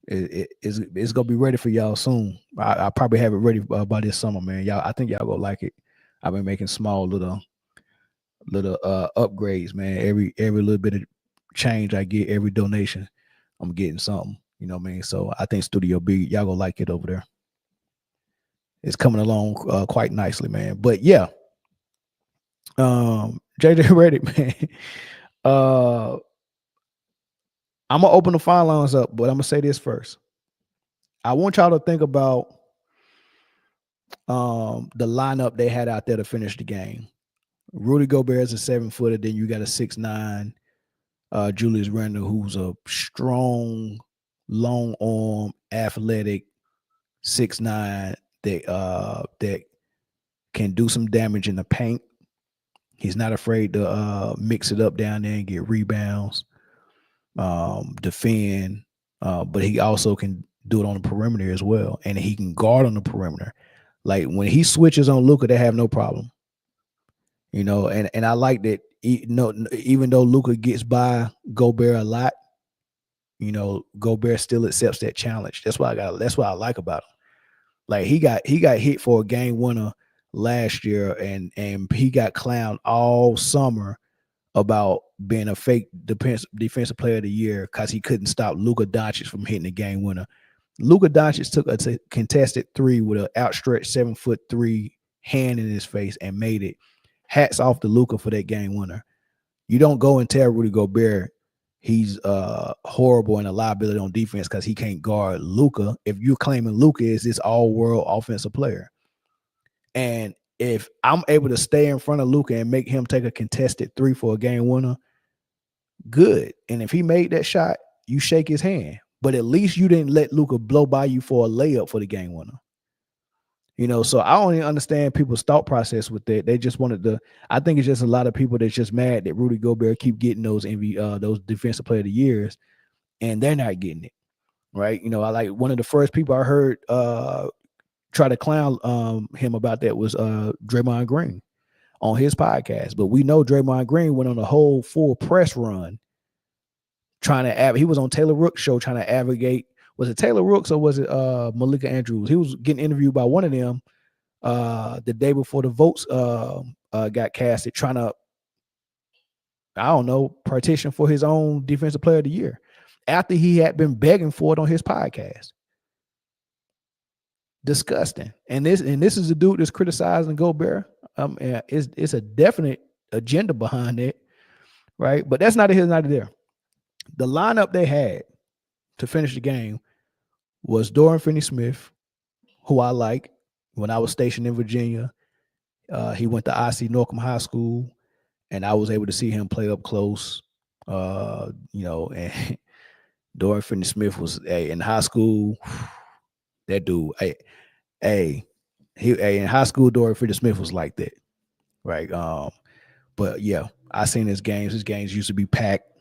it's gonna be ready for y'all soon. I probably have it ready by this summer, man. I think y'all gonna like it. I've been making small little upgrades, man. Every little bit of change I get, every donation, I'm getting something. You know what I mean? So I think Studio B, y'all gonna like it over there. It's coming along quite nicely, man. But yeah, JJ Redick, man. I'm gonna open the phone lines up, but I'm gonna say this first. I want y'all to think about the lineup they had out there to finish the game. Rudy Gobert is a 7-footer. Then you got a 6'9", Julius Randle, who's a strong, long arm, athletic 6'9" that can do some damage in the paint. He's not afraid to mix it up down there and get rebounds, defend, but he also can do it on the perimeter as well, and he can guard on the perimeter. Like when he switches on Luka, they have no problem. And I like that. Even though Luka gets by Gobert a lot, Gobert still accepts that challenge. That's what I like about him. Like he got hit for a game winner last year, and he got clowned all summer about being a fake defensive player of the year because he couldn't stop Luka Doncic from hitting the game winner. Luka Doncic took a contested three with an outstretched 7'3" hand in his face and made it. Hats off to Luka for that game winner. You don't go and tell Rudy Gobert he's horrible and a liability on defense because he can't guard Luka if you're claiming Luka is this all-world offensive player. And if I'm able to stay in front of Luka and make him take a contested three for a game winner, good. And if he made that shot, you shake his hand. But at least you didn't let Luka blow by you for a layup for the game winner. So I don't even understand people's thought process with that. They just wanted to. I think it's just a lot of people that's just mad that Rudy Gobert keep getting those defensive player of the years, and they're not getting it, right? I like one of the first people I heard try to clown him about that was Draymond Green on his podcast. But we know Draymond Green went on a whole full press run he was on Taylor Rook's show trying to advocate. Was it Taylor Rooks or was it Malika Andrews? He was getting interviewed by one of them the day before the votes got casted, trying to, I don't know, partition for his own defensive player of the year after he had been begging for it on his podcast. Disgusting. And this is a dude that's criticizing Gobert. It's a definite agenda behind it, right? But that's neither here nor there. The lineup they had to finish the game was Dorian Finney-Smith, who I like. When I was stationed in Virginia, he went to IC Norcom High School, and I was able to see him play up close. And Dorian Finney-Smith was in high school. That dude, in high school, Dorian Finney-Smith was like that, right? But yeah, I seen his games. His games used to be packed.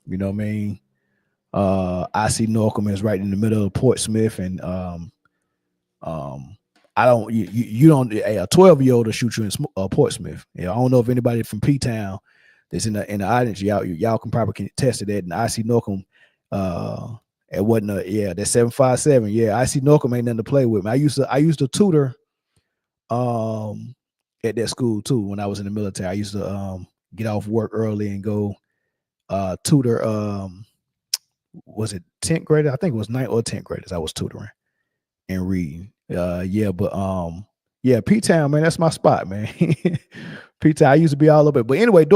You know what I mean? I see Norcom is right in the middle of Portsmouth, and I don't you don't a 12-year-old to shoot you in Portsmouth. I don't know if anybody from P Town that's in the audience, y'all can probably attest to that. And I see Norcom, it wasn't that 757. Yeah, I see Norcom ain't nothing to play with. I used to tutor at that school too when I was in the military. I used to get off work early and go tutor. Was it 10th grade? I think it was 9th or 10th graders I was tutoring and reading. P-Town, man, that's my spot, man. P-Town, I used to be all over it. But anyway,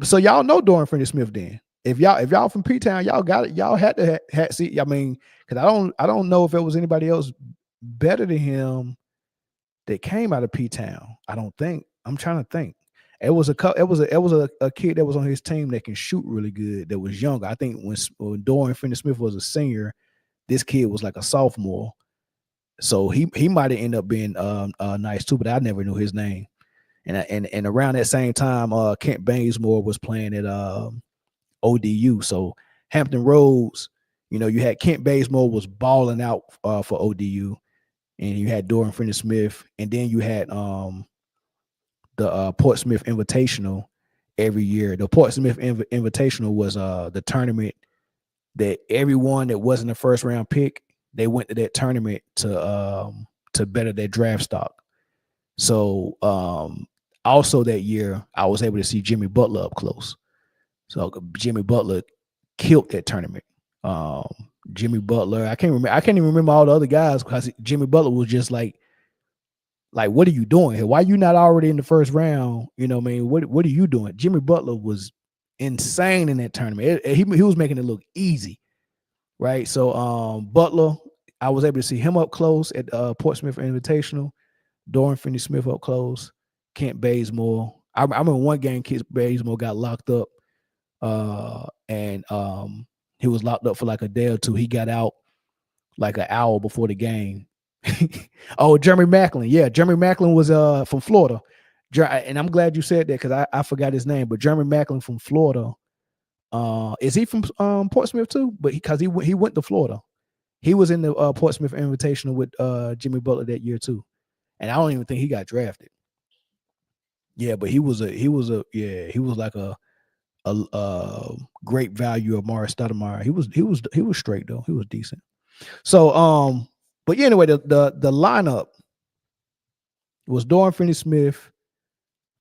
so y'all know Dorian Finney-Smith then. If y'all from P-Town, y'all got it. Y'all had to see. I mean, because I don't know if there was anybody else better than him that came out of P-Town. I don't think. I'm trying to think. It was a kid that was on his team that can shoot really good. That was younger. I think when Dorian Finney-Smith was a senior, this kid was like a sophomore. So he might have ended up being nice too, but I never knew his name. And around that same time, Kent Bazemore was playing at ODU. So Hampton Roads, you had Kent Bazemore was balling out for ODU, and you had Dorian Finney-Smith, and then you had the Portsmouth Invitational every year. The Portsmouth Invitational was the tournament that everyone that wasn't a first round pick, they went to that tournament to better their draft stock. So also that year, I was able to see Jimmy Butler up close. So Jimmy Butler killed that tournament. Jimmy Butler, I can't even remember all the other guys because Jimmy Butler was just like, what are you doing here? Why are you not already in the first round? You know what I mean? What are you doing? Jimmy Butler was insane in that tournament. He was making it look easy, right? So Butler, I was able to see him up close at Portsmouth Invitational. Dorian Finney-Smith up close. Kent Bazemore. I remember one game Kent Bazemore got locked up, and he was locked up for like a day or two. He got out like an hour before the game. Oh, Jeremy Macklin. Yeah, Jeremy Macklin was from Florida. And I'm glad you said that because I forgot his name. But Jeremy Macklin from Florida. Is he from Portsmouth too? But because he went to Florida. He was in the Portsmouth Invitational with Jimmy Butler that year too. And I don't even think he got drafted. Yeah, but he was like a great value of Morris Stoudemire. He was straight though. He was decent. So but yeah, anyway, the lineup was Dorian Finney-Smith,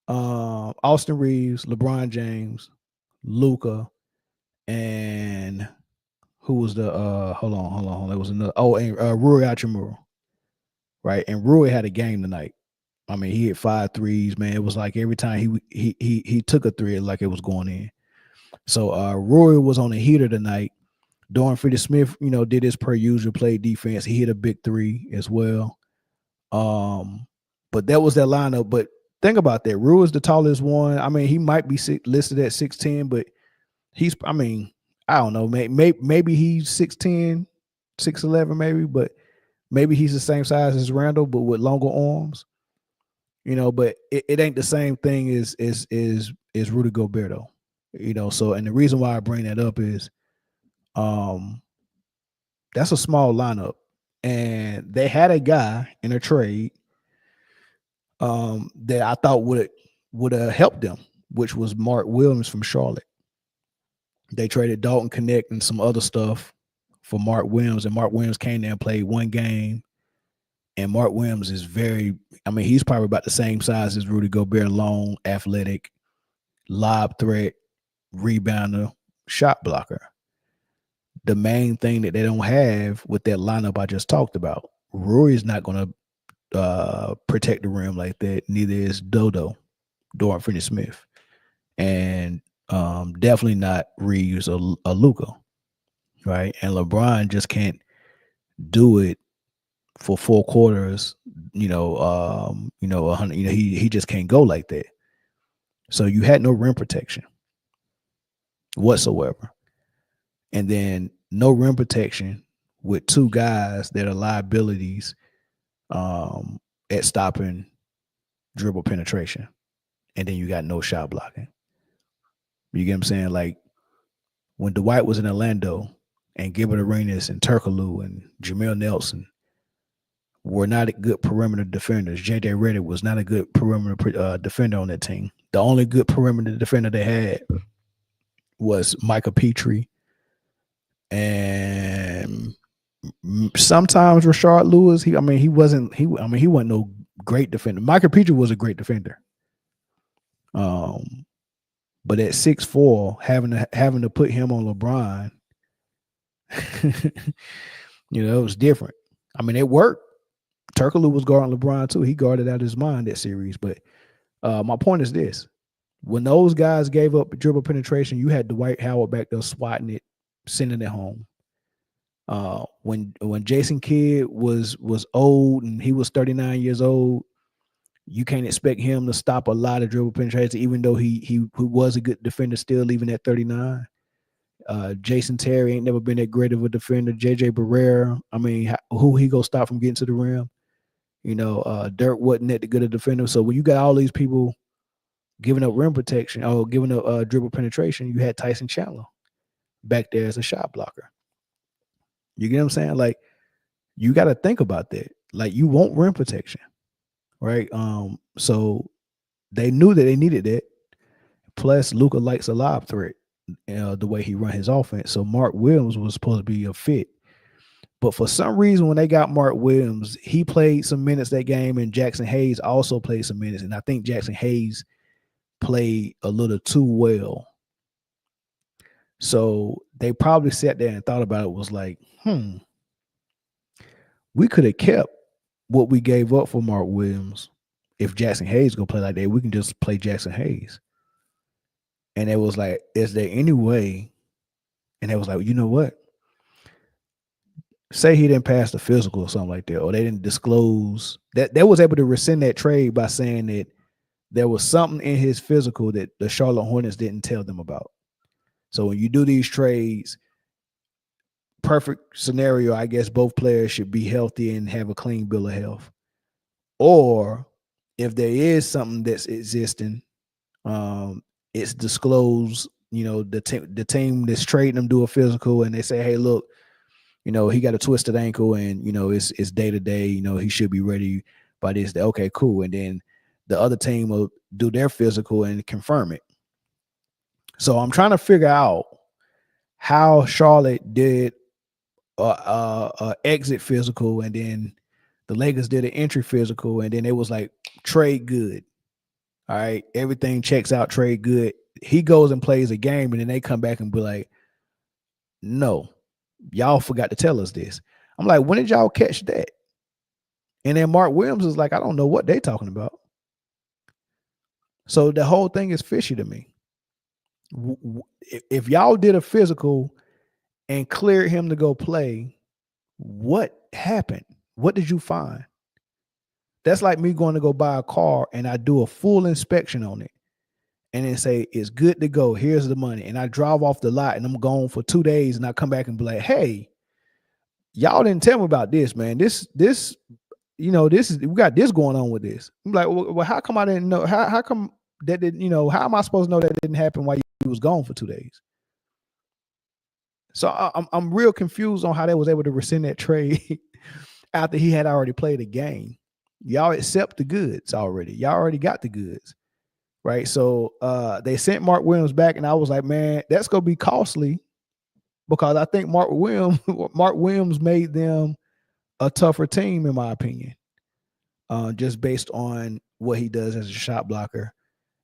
Austin Reeves, LeBron James, Luka, and who was the hold on. There was another and Rui Hachimura. Right. And Rui had a game tonight. I mean, he hit 5 threes, man. It was like every time he took a three, like it was going in. So Rui was on a heater tonight. Dorian Finney-Smith, did his per usual, played defense. He hit a big three as well. But that was that lineup. But think about that. Rui is the tallest one. I mean, he might be listed at 6'10", but I don't know. Maybe he's 6'10", 6'11", maybe, but maybe he's the same size as Randall, but with longer arms. But it ain't the same thing as Rudy Gobert though. So and the reason why I bring that up is that's a small lineup, and they had a guy in a trade that I thought would have helped them, which was Mark Williams from Charlotte. They traded Dalton Connect and some other stuff for Mark Williams, and Mark Williams came there and played one game. And Mark Williams is he's probably about the same size as Rudy Gobert, long, athletic, lob threat, rebounder, shot blocker. The main thing that they don't have with that lineup I just talked about, Rui is not going to protect the rim like that. Neither is Dorian Finney-Smith, and definitely not Reeves or Luka, right? And LeBron just can't do it for 4 quarters. He just can't go like that. So you had no rim protection whatsoever. And then no rim protection with 2 guys that are liabilities at stopping dribble penetration. And then you got no shot blocking. You get what I'm saying? Like when Dwight was in Orlando and Gilbert Arenas and Turkoglu and Jamel Nelson were not good perimeter defenders. J.J. Redick was not a good perimeter defender on that team. The only good perimeter defender they had was Micah Petrie and sometimes Rashard Lewis. He wasn't no great defender. Micah Petrie was a great defender. But at 6'4", having to put him on LeBron, it was different. I mean, it worked. Turkoglu was guarding LeBron too. He guarded out his mind that series. But my point is this: when those guys gave up dribble penetration, you had Dwight Howard back there swatting it, sending it home. When Jason Kidd was old and he was 39 years old, you can't expect him to stop a lot of dribble penetration, even though he was a good defender still, even at 39. Jason Terry ain't never been that great of a defender. JJ Barrera, who he go stop from getting to the rim? Dirk wasn't that good a defender. So when you got all these people giving up rim protection or giving up dribble penetration, you had Tyson Chandler back there as a shot blocker. You get what I'm saying? Like, you got to think about that. Like, you want rim protection, right? So they knew that they needed that. Plus, Luka likes a lob threat, the way he run his offense. So Mark Williams was supposed to be a fit. But for some reason, when they got Mark Williams, he played some minutes that game, and Jackson Hayes also played some minutes. And I think Jackson Hayes played a little too well. So they probably sat there and thought about it, was like, we could have kept what we gave up for Mark Williams. If Jackson Hayes gonna play like that, we can just play Jackson Hayes. And it was like, is there any way? And it was like, you know what? Say he didn't pass the physical or something like that, or they didn't disclose that. They was able to rescind that trade by saying that there was something in his physical that the Charlotte Hornets didn't tell them about. So when you do these trades, perfect scenario, I guess both players should be healthy and have a clean bill of health. Or if there is something that's existing, it's disclosed, the team that's trading them do a physical and they say, hey, look, he got a twisted ankle and, it's day to day, he should be ready by this day. Okay, cool. And then the other team will do their physical and confirm it. So I'm trying to figure out how Charlotte did exit physical, and then the Lakers did an entry physical, and then it was like, trade good. All right, everything checks out, trade good. He goes and plays a game, and then they come back and be like, no, y'all forgot to tell us this. I'm like, when did y'all catch that? And then Mark Williams is like, I don't know what they're talking about. So the whole thing is fishy to me. If y'all did a physical and cleared him to go play, what happened? What did you find? That's like me going to go buy a car and I do a full inspection on it and then say, it's good to go. Here's the money. And I drive off the lot and I'm gone for 2 days and I come back and be like, hey, y'all didn't tell me about this, man. This, we got this going on with this. I'm like, well, how come I didn't know? How come that didn't, how am I supposed to know that didn't happen while you was gone for 2 days? So I'm real confused on how they was able to rescind that trade after he had already played a game. Y'all accept the goods already. Y'all already got the goods, right? So they sent Mark Williams back, and I was like, man, that's gonna be costly because I think Mark Williams made them a tougher team, in my opinion, just based on what he does as a shot blocker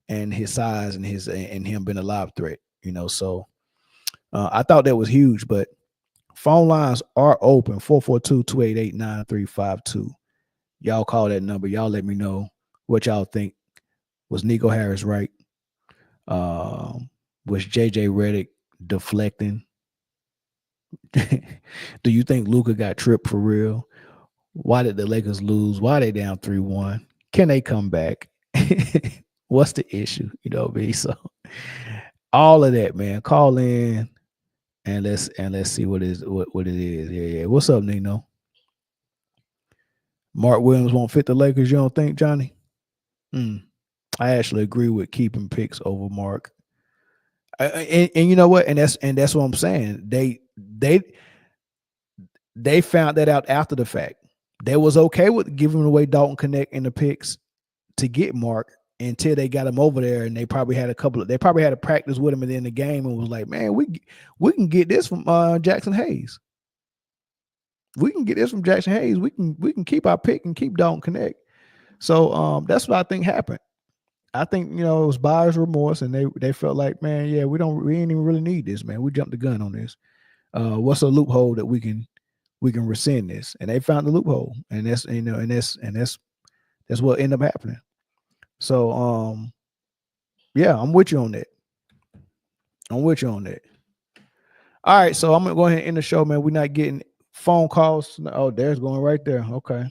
and his size and him being a lob threat, So I thought that was huge, but phone lines are open, 442-288-9352. Y'all call that number. Y'all let me know what y'all think. Was Nico Harris right? Was JJ Redick deflecting? Do you think Luka got tripped for real? Why did the Lakers lose? Why are they down 3-1? Can they come back? What's the issue? So all of that, man. Call in and let's see what it is. Yeah. What's up, Nino? Mark Williams won't fit the Lakers, you don't think, Johnny? I actually agree with keeping picks over Mark. And you know what? And that's what I'm saying. They found that out after the fact. They was okay with giving away Dalton Connect in the picks to get Mark until they got him over there, and they probably had a practice with him and in the game and was like, man, we can get this from Jackson Hayes. We can get this from Jackson Hayes. We can keep our pick and keep Dalton Connect. So that's what I think happened. I think, it was buyer's remorse, and they felt like, man, yeah, we ain't even really need this, man. We jumped the gun on this. What's a loophole that we can rescind this? And they found the loophole, and that's what ended up happening. So yeah, I'm with you on that. All right, so I'm gonna go ahead and end the show, man. We're not getting phone calls. Oh, there's going right there. Okay.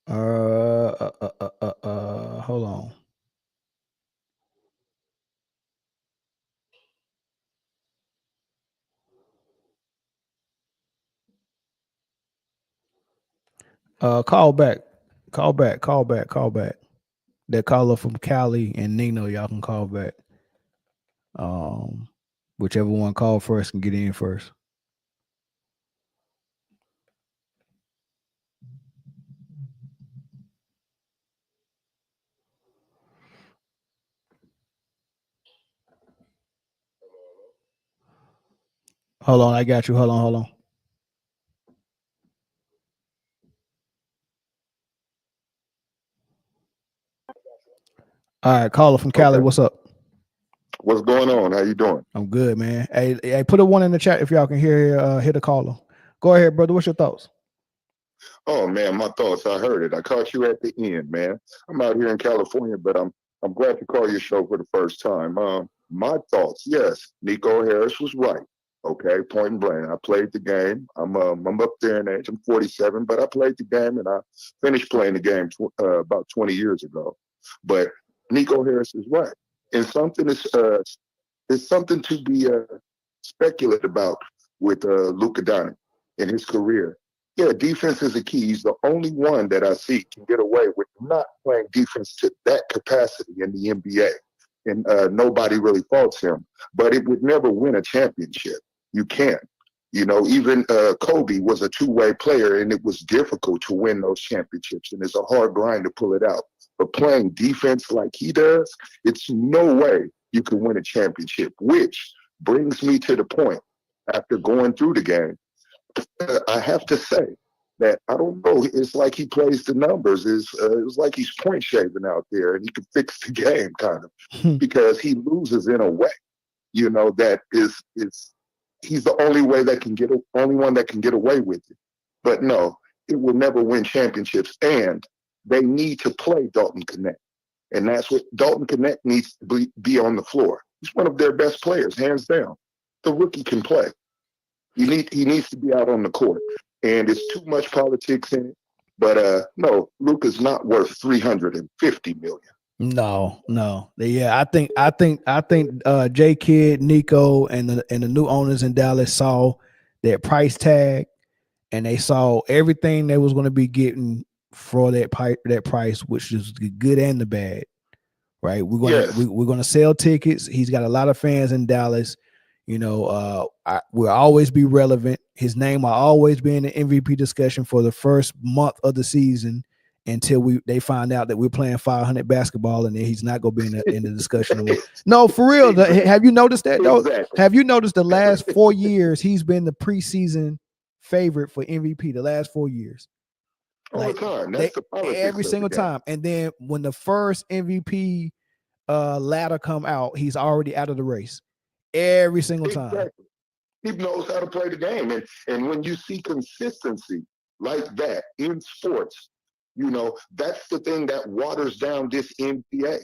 Hold on. Call back. That caller from Cali and Nino, y'all can call back. Whichever one called first can get in first. Hold on, I got you. Hold on. All right, caller from Cali, what's up? What's going on? How you doing? I'm good, man. Hey, put a one in the chat if y'all can hear the caller. Go ahead, brother. What's your thoughts? Oh man, my thoughts. I heard it. I caught you at the end, man. I'm out here in California, but I'm glad to call your show for the first time. My thoughts. Yes, Nico Harris was right. Okay, point blank. I played the game. I'm up there in age. I'm 47, but I played the game and I finished playing the game about 20 years ago. But Nico Harris is right, and something is something to be speculated about with Luka Doncic in his career. Yeah, defense is a key. He's the only one that I see can get away with not playing defense to that capacity in the NBA. And nobody really faults him. But it would never win a championship. You can't. Even Kobe was a two-way player, and it was difficult to win those championships. And it's a hard grind to pull it out. But playing defense like he does, it's no way you can win a championship, which brings me to the point, after going through the game, I have to say that I don't know. It's like he plays the numbers. It's like he's point shaving out there, and he can fix the game kind of because he loses in a way. That is he's the only one that can get away with it. But no, it will never win championships, and they need to play Dalton Connect, and that's what Dalton Connect needs to be on the floor. He's one of their best players, hands down. The rookie can play. He needs to be out on the court, and it's too much politics in it. But no, Luka's not worth $350 million. No. Yeah, I think J Kidd, Nico, and the new owners in Dallas saw that price tag, and they saw everything they was going to be getting for that price, which is the good and the bad. Right? We're gonna sell tickets. He's got a lot of fans in Dallas. Will always be relevant. His name will always be in the MVP discussion for the first month of the season until they find out that we're playing 500 basketball, and then he's not going to be in the discussion. No, for real. Have you noticed that though? Exactly. Have you noticed the last 4 years he's been the preseason favorite for MVP? The last 4 years, all the time. That's the politics every single time. And then when the first MVP ladder come out, he's already out of the race. Every single time. Exactly. He knows how to play the game. And when you see consistency like that in sports, that's the thing that waters down this NBA,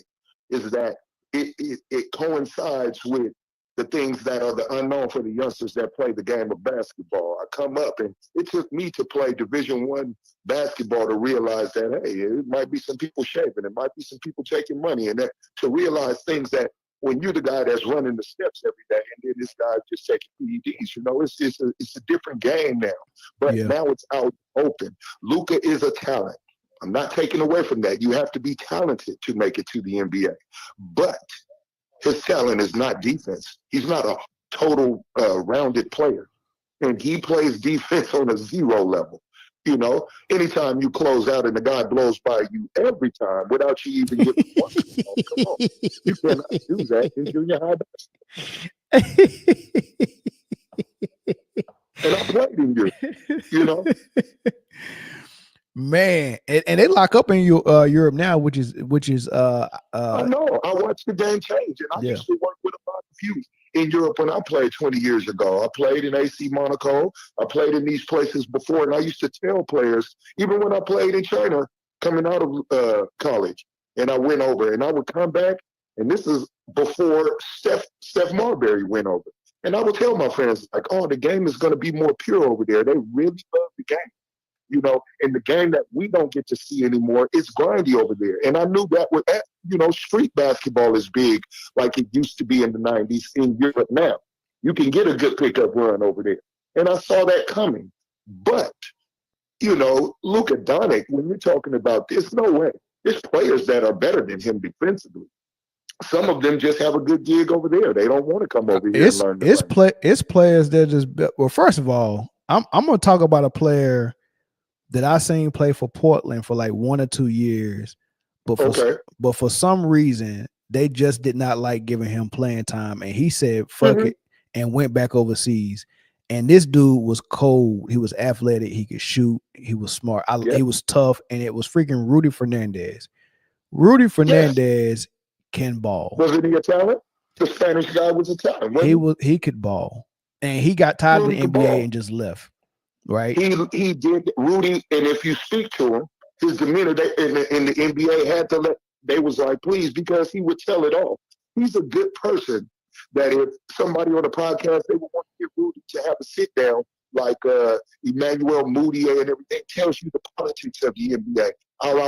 is that it coincides with the things that are the unknown for the youngsters that play the game of basketball. I come up, and it took me to play Division I basketball to realize that, hey, it might be some people shaving, it might be some people taking money, and that to realize things that when you're the guy that's running the steps every day, and then this guy just taking PEDs, it's a different game now. But now it's out open. Luka is a talent. I'm not taking away from that. You have to be talented to make it to the NBA. But his talent is not defense. He's not a total rounded player. And he plays defense on a 0 level. You know, anytime you close out and the guy blows by you every time without you even giving one, come on. You cannot do that in junior high basketball. And I played in Europe, you know. Man, and they lock up in Europe now, which is I know. I watched the game change, and I used to work with a lot of youth in Europe when I played 20 years ago. I played in AC Monaco. I played in these places before, and I used to tell players, even when I played in China, coming out of college, and I went over, and I would come back, and this is before Steph Marbury went over, and I would tell my friends, like, oh, the game is going to be more pure over there. They really love the game. You know, and the game that we don't get to see anymore, it's grindy over there. And I knew that street basketball is big like it used to be in the 90s in Europe now. You can get a good pickup run over there. And I saw that coming. But, you know, Luka Doncic, when you're talking about this, no way. There's players that are better than him defensively. Some of them just have a good gig over there. They don't want to come over here and learn. It's players that just, well, first of all, I'm going to talk about a player that I seen play for Portland for like 1 or 2 years, but for some reason they just did not like giving him playing time, and he said fuck it and went back overseas. And this dude was cold. He was athletic. He could shoot. He was smart. He was tough, and it was freaking Rudy Fernandez. Rudy Fernandez can ball. Wasn't he a talent? The Spanish guy was a talent. He could ball, and he got tired of the NBA and just left. Right. He did, Rudy, and if you speak to him, his demeanor in the NBA had to they was like, please, because he would tell it all. He's a good person that if somebody on the podcast, they would want to get Rudy to have a sit down like Emmanuel Mudiay and everything, tells you the politics of the NBA.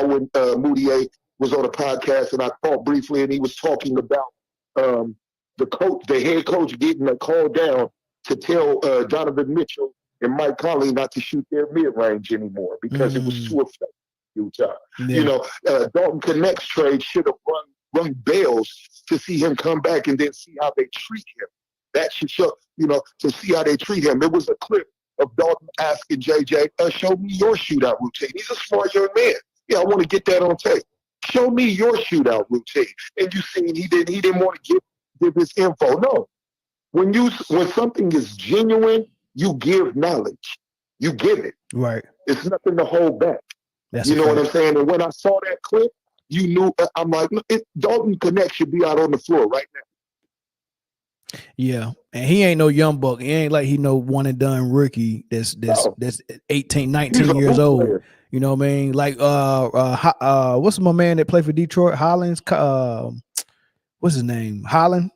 When Mudiay was on a podcast and I called briefly and he was talking about the head coach getting a call down to tell Donovan Mitchell and Mike Conley not to shoot their mid-range anymore because it was too effective in Utah. You know, Dalton Connect's trade should have rung bells to see him come back and then see how they treat him. That should show, you know, to see how they treat him. There was a clip of Dalton asking JJ, show me your shootout routine. He's a smart young man. Yeah, I want to get that on tape. Show me your shootout routine. And you seen he didn't want to give his info. No. When something is genuine, you give knowledge. You give it. Right. It's nothing to hold back. You know what I'm saying? And when I saw that clip, you knew, I'm like, Dalton Connect should be out on the floor right now. Yeah. And he ain't no young buck. He ain't like he no one and done rookie that's 18, 19 years old. Player. You know what I mean? Like what's my man that played for Detroit? Hollins? What's his name? Holland?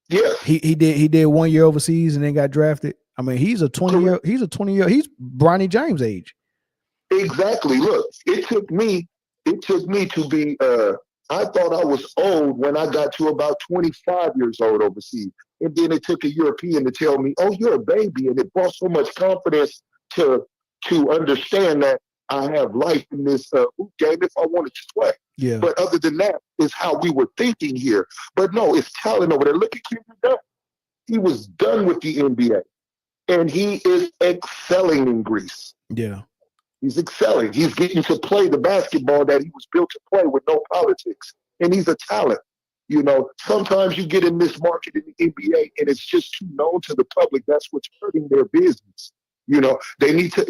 Yeah. He did 1 year overseas and then got drafted. I mean, he's a 20-year, he's Bronny James age. Exactly. Look, it took me to be I thought I was old when I got to about 25 years old overseas. And then it took a European to tell me, oh, you're a baby. And it brought so much confidence to understand that I have life in this game if I wanted to play. Yeah. But other than that, is how we were thinking here. But no, it's talent over there. Look at Kendrick Dunn. He was done with the NBA. And he is excelling in Greece. Yeah. He's excelling. He's getting to play the basketball that he was built to play with no politics. And he's a talent. You know, sometimes you get in this market in the NBA and it's just too known to the public. That's what's hurting their business. You know, they need to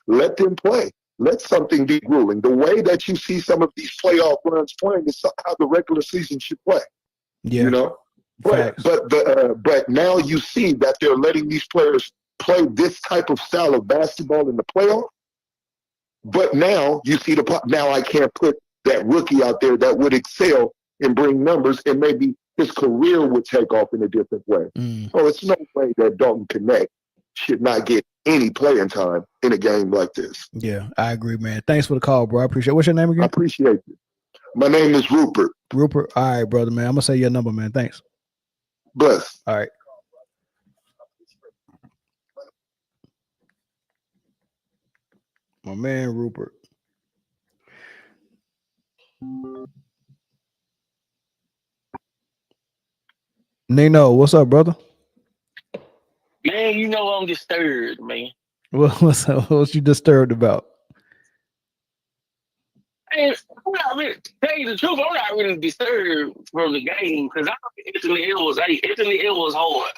let them play. Let something be grueling. The way that you see some of these playoff runs playing is how the regular season should play. Yeah. You know? But now you see that they're letting these players play this type of style of basketball in the playoff. But now you see now I can't put that rookie out there that would excel and bring numbers, and maybe his career would take off in a different way. Oh, it's no way that Dalton Connect should not get any playing time in a game like this. Yeah, I agree, man. Thanks for the call, bro. I appreciate it. What's your name again? I appreciate it. My name is Rupert. Rupert. All right, brother, man. I'm going to say your number, man. Thanks. Bless. All right. My man, Rupert. Nino, what's up, brother? Man, you know I'm disturbed, man. What's up? What you disturbed about? And I'm not really, to tell you the truth, I'm not really disturbed from the game because I instantly it was hard.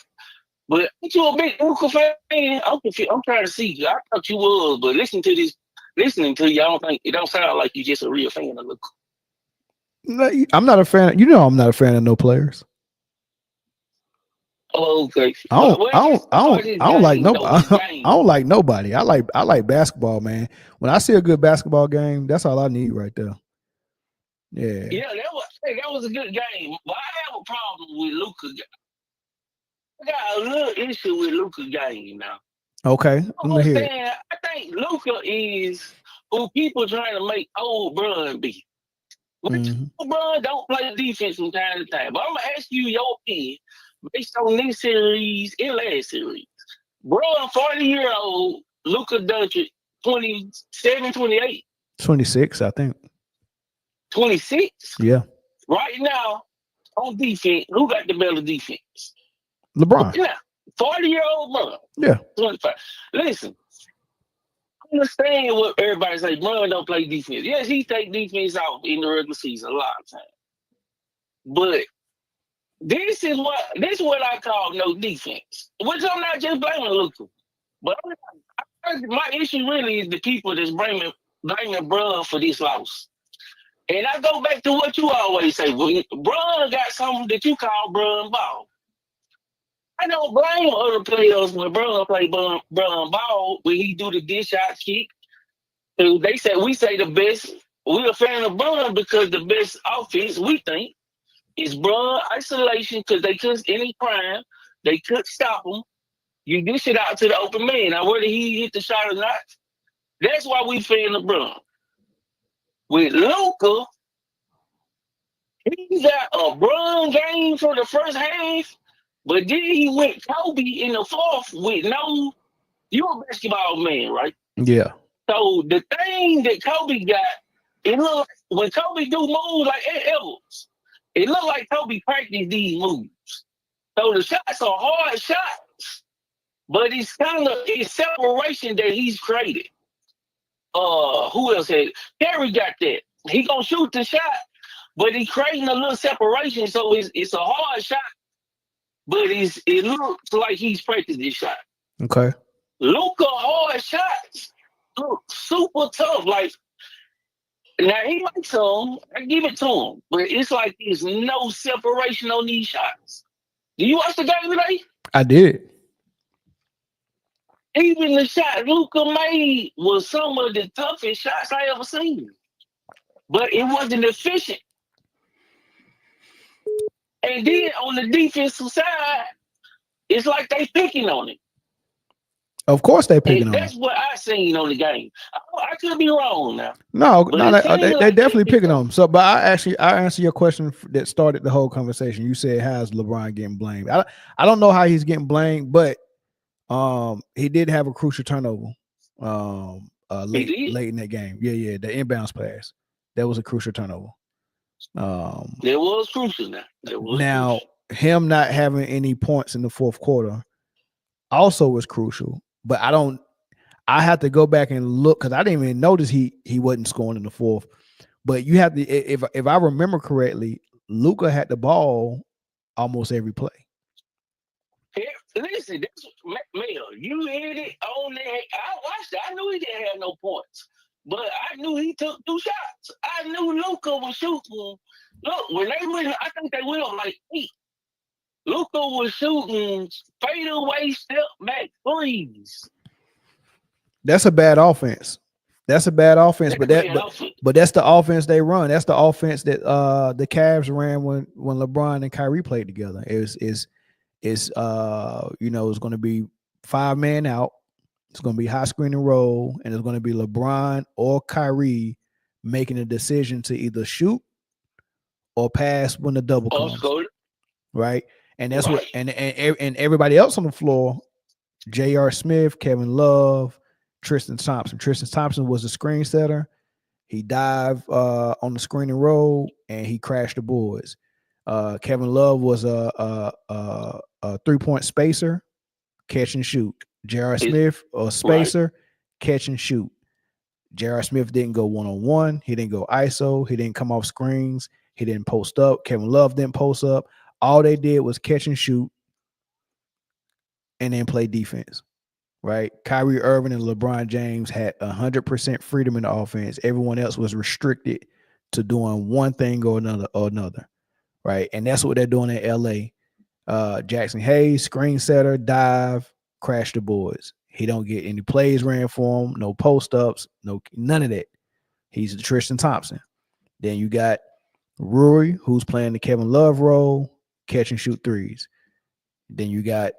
But ain't you a big Luka fan? I'm confused. I'm trying to see you. I thought you was, but listening to you, I don't think it don't sound like you just a real fan of Luka. No, I'm not a fan. You know, I'm not a fan of no players. Oh, okay. I don't like nobody. I don't like nobody. I like basketball, man. When I see a good basketball game, that's all I need right there. Yeah. Yeah, that was a good game. But I have a problem with Luka. I got a little issue with Luka game now. Okay. Let me hear it. I think Luka is who people trying to make old Bron be. Bron don't play defense from time to time. But I'm gonna ask you your opinion based on this series and last series. Bron, 40-year-old, Luka Doncic, 27, 28. 26, I think. 26? Yeah. Right now, on defense, who got the better defense? LeBron. Yeah. 40-year-old Bron. Yeah. 25. Listen, I understand what everybody say. Bron don't play defense. Yes, he take defense out in the regular season a lot of times. But this is what I call no defense. Which I'm not just blaming Luka. But my issue really is the people that's blaming Bron for this loss. And I go back to what you always say. Bron got something that you call Bron ball. I don't blame other players when Bron play Bron ball when he do the dish out kick. We say the best. We're a fan of Bron because the best offense we think is Bron isolation because they couldn't any crime. They couldn't stop him. You dish it out to the open man. Now whether he hit the shot or not, that's why we fan of Bron. With Luka, he got a Bron game for the first half. But then he went Kobe in the fourth with no. You're a basketball man, right? Yeah. So the thing that Kobe got, it look like when Kobe do moves like Edwards, it looked like Kobe practiced these moves. So the shots are hard shots, but it's separation that he's created. Who else had it? Terry got that. He gonna shoot the shot, but he's creating a little separation, so it's a hard shot. But it looks like he's practiced this shot. Okay. Luka hard shots look super tough. Like now he makes some, I give it to him, but it's like there's no separation on these shots. Do you watch the game today? I did. Even the shot Luka made was some of the toughest shots I ever seen, but it wasn't efficient. And then on the defensive side, it's like they picking on it. Of course they picking on it. That's what I seen on the game. I could be wrong now. No, they definitely picking on him. So, but I answer your question that started the whole conversation. You said, how's LeBron getting blamed? I don't know how he's getting blamed, but he did have a crucial turnover late in that game. Yeah, the inbounds pass. That was a crucial turnover. It was crucial now. Him not having any points in the fourth quarter also was crucial, but I have to go back and look because I didn't even notice he wasn't scoring in the fourth. But you have to, if I remember correctly, Luka had the ball almost every play. Listen, Mel, you hit it on there. I watched it. I knew he didn't have no points. But I knew he took 2 shots. I knew Luka was shooting. Look, when they went, I think they went on like 8. Luka was shooting fadeaway step back threes. That's a bad offense. But that's the offense they run. That's the offense that the Cavs ran when LeBron and Kyrie played together. It's it's going to be 5-man out. It's going to be high screen and roll, and it's going to be LeBron or Kyrie making a decision to either shoot or pass when the double comes. Right? And that's what and everybody else on the floor, J.R. Smith, Kevin Love, Tristan Thompson. Tristan Thompson was the screen setter, He dived on the screen and roll, and he crashed the boards. Kevin Love was a 3-point spacer, catch and shoot. J.R. Smith, a spacer, catch and shoot. J.R. Smith didn't go one-on-one. He didn't go ISO. He didn't come off screens. He didn't post up. Kevin Love didn't post up. All they did was catch and shoot and then play defense, right? Kyrie Irving and LeBron James had 100% freedom in the offense. Everyone else was restricted to doing one thing or another, right? And that's what they're doing in L.A. Jackson Hayes, screen setter, dive, crash the boards. He don't get any plays ran for him, no post-ups, none of that. He's the Tristan Thompson. Then you got Rory, who's playing the Kevin Love role, catch and shoot threes. Then you got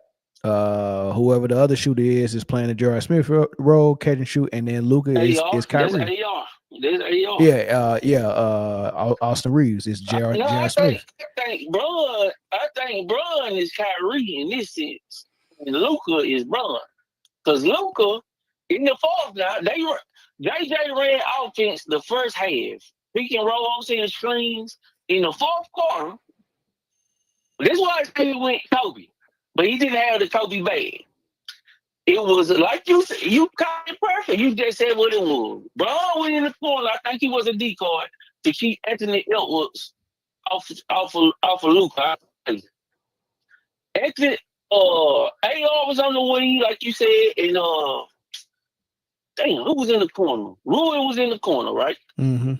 whoever the other shooter is playing the J.R. Smith role, catch and shoot, and then Luka is Kyrie. Austin Reeves is J.R. Smith. I think Bron is Kyrie in this sense, and Luka is Bron. Because Luka, in the fourth now, JJ ran offense the first half. Pick and roll on the screens. In the fourth quarter, this is why he went Kobe. But he didn't have the Kobe bag. It was like you said, you caught it perfect. You just said what it was. Bron went in the corner. I think he was a decoy to keep Anthony Edwards off of Luka. Anthony AR was on the wing, like you said, and who was in the corner? Rui was in the corner, right? Mm-hmm.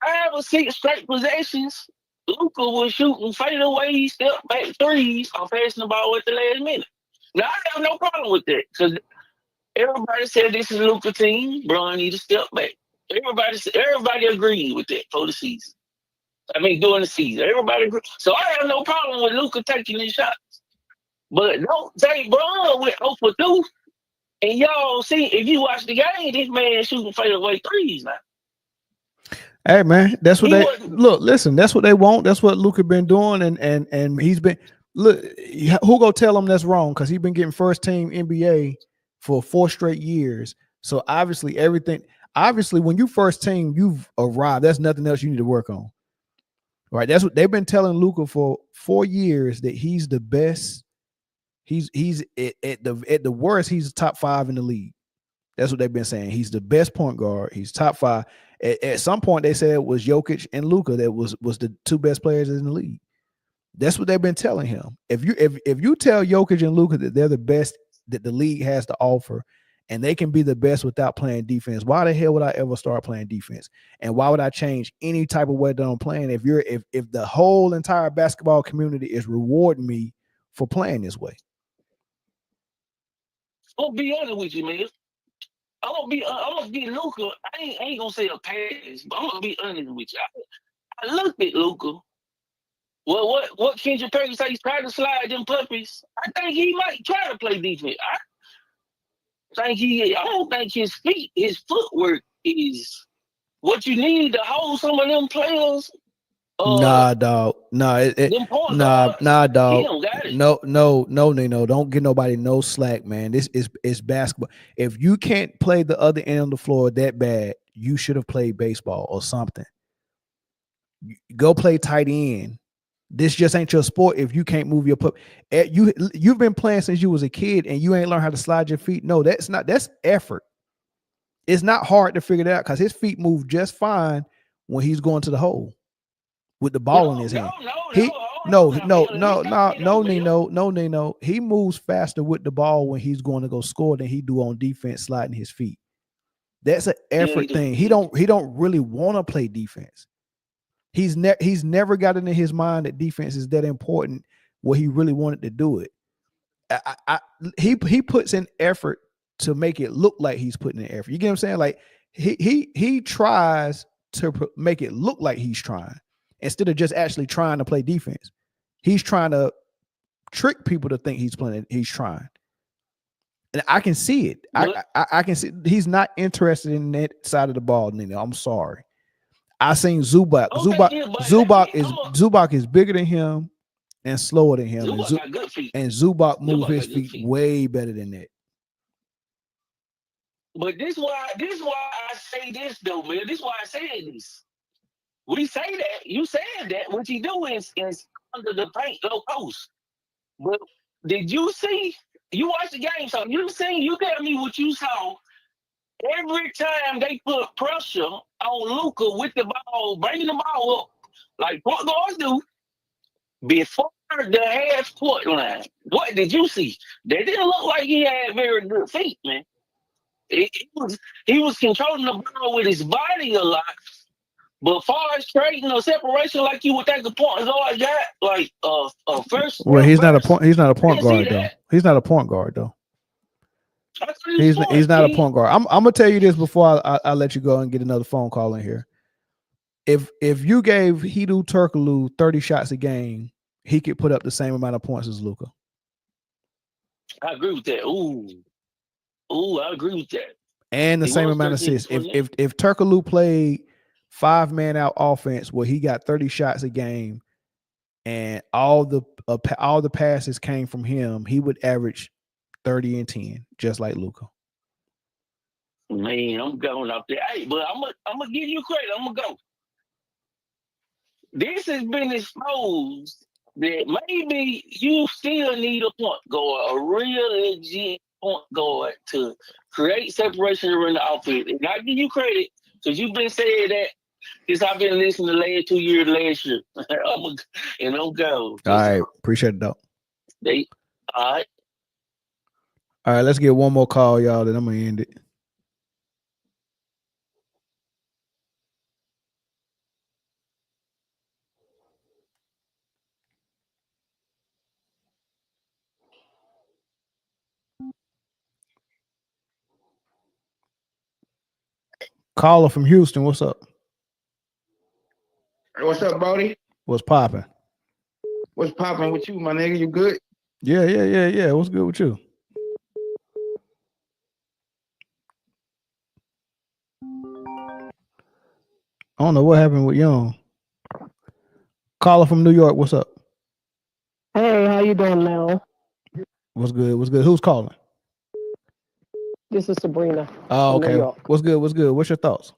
5 or 6 straight possessions. Luka was shooting fadeaway, step back threes, or passing the ball at the last minute. Now I have no problem with that because everybody said this is Luka team. Bron need to step back. Everybody agreed with that for the season. I mean, during the season, everybody agreed. So I have no problem with Luka taking his shots. But don't say Bron went 0 for 2. And y'all see, if you watch the game, this man shooting fadeaway threes now. Hey man, that's what listen, that's what they want. That's what Luka been doing, and he's been who go tell him that's wrong? Because he's been getting first team NBA for 4 straight years. So obviously when you first team, you've arrived. There's nothing else you need to work on. Right. That's what they've been telling Luka for 4 years, that he's the best. He's at the worst, he's top 5 in the league. That's what they've been saying. He's the best point guard. He's top 5. At some point, they said it was Jokic and Luka that was the 2 best players in the league. That's what they've been telling him. If you tell Jokic and Luka that they're the best that the league has to offer, and they can be the best without playing defense, why the hell would I ever start playing defense? And why would I change any type of way that I'm playing if the whole entire basketball community is rewarding me for playing this way? I'll be honest with you, man. I'm gonna be Luka. I ain't gonna say a pass, but I'm gonna be honest with you. I looked at Luka. Well, what Kendrick Perkins say? He's trying to slide them puppies. I think he might try to play defense. I don't think his footwork is what you need to hold some of them players. Nah, dog. Nah, nah, dog. No, Nino. Don't give nobody no slack, man. This is basketball. If you can't play the other end of the floor that bad, you should have played baseball or something. Go play tight end. This just ain't your sport if you can't move your pup. You've been playing since you was a kid and you ain't learned how to slide your feet. No, that's effort. It's not hard to figure it out because his feet move just fine when he's going to the hole with the ball in his hand. No, Nino. He moves faster with the ball when he's going to go score than he do on defense sliding his feet. That's an effort thing. He don't really want to play defense. He's never got it in his mind that defense is that important where he really wanted to do it. He puts in effort to make it look like he's putting in effort. You get what I'm saying? Like he tries to make it look like he's trying instead of just actually trying to play defense. He's trying to trick people to think he's trying. And I can see it. I can see he's not interested in that side of the ball, Nino. I'm sorry. I seen Zubac. Zubac is bigger than him and slower than him. And Zubac moves his feet way better than that. But this why I say this though, man. This why I said this. We say that. You said that. What you do is under the paint, low post. But did you see? You watched the game, so you tell me what you saw. Every time they put pressure on Luka with the ball, bringing the ball up, like point guards do, before the half-court line, what did you see? They didn't look like he had very good feet, man. He was controlling the ball with his body a lot, but far as creating a separation like you would think a point guard got, like first. Well, he's not a point guard though. That. He's not a point guard though. He's not a point guard. I'm gonna tell you this before I let you go and get another phone call in here. If you gave Hedo Turkoglu 30 shots a game, he could put up the same amount of points as Luka. I agree with that. Ooh, I agree with that. And the same amount of assists. If Turkoglu played 5-man out offense where he got 30 shots a game, and all the passes came from him, he would average 30 and 10, just like Luka. Man, I'm going up there. Hey, but I'm gonna give you credit. I'm gonna go. This has been exposed that maybe you still need a point guard, a real legit point guard to create separation around the offense. And I give you credit because you've been saying that since I've been listening the last 2 years last year. I'm go. All right, appreciate it, though. All right. All right, let's get one more call, y'all, then I'm going to end it. Caller from Houston, what's up? What's up, Brody? What's popping? What's popping with you, my nigga? You good? Yeah. What's good with you? I don't know what happened with Young. Caller from New York, what's up? Hey, how you doing, Mel? What's good? Who's calling? This is Sabrina. Oh, okay. What's good? What's your thoughts?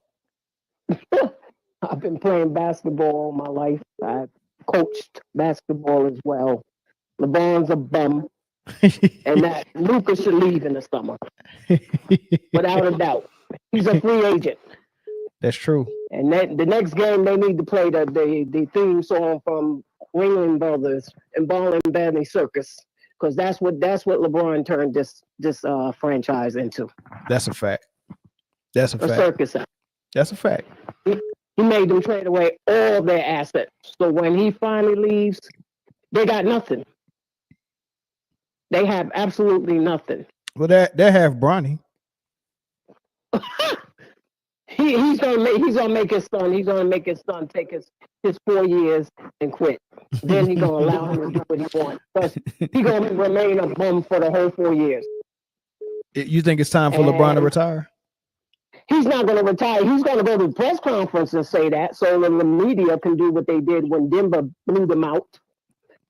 I've been playing basketball all my life. I've coached basketball as well. LeBron's a bum. And that Luka should leave in the summer. Without a doubt. He's a free agent. That's true. And the next game they need to play the theme song from Ringling Brothers and Ball and Badney Circus. Because that's what LeBron turned this franchise into. That's a fact. That's a fact. Circus. That's a fact. He made them trade away all their assets. So when he finally leaves, they got nothing. They have absolutely nothing. Well, they have Bronny. He's gonna make his son. He's gonna make his son take his 4 years and quit. Then he's gonna allow him to do what he wants. But he's gonna remain a bum for the whole 4 years. You think it's time for LeBron to retire? He's not going to retire. He's going to go to the press conference and say that so that the media can do what they did when Denver blew them out.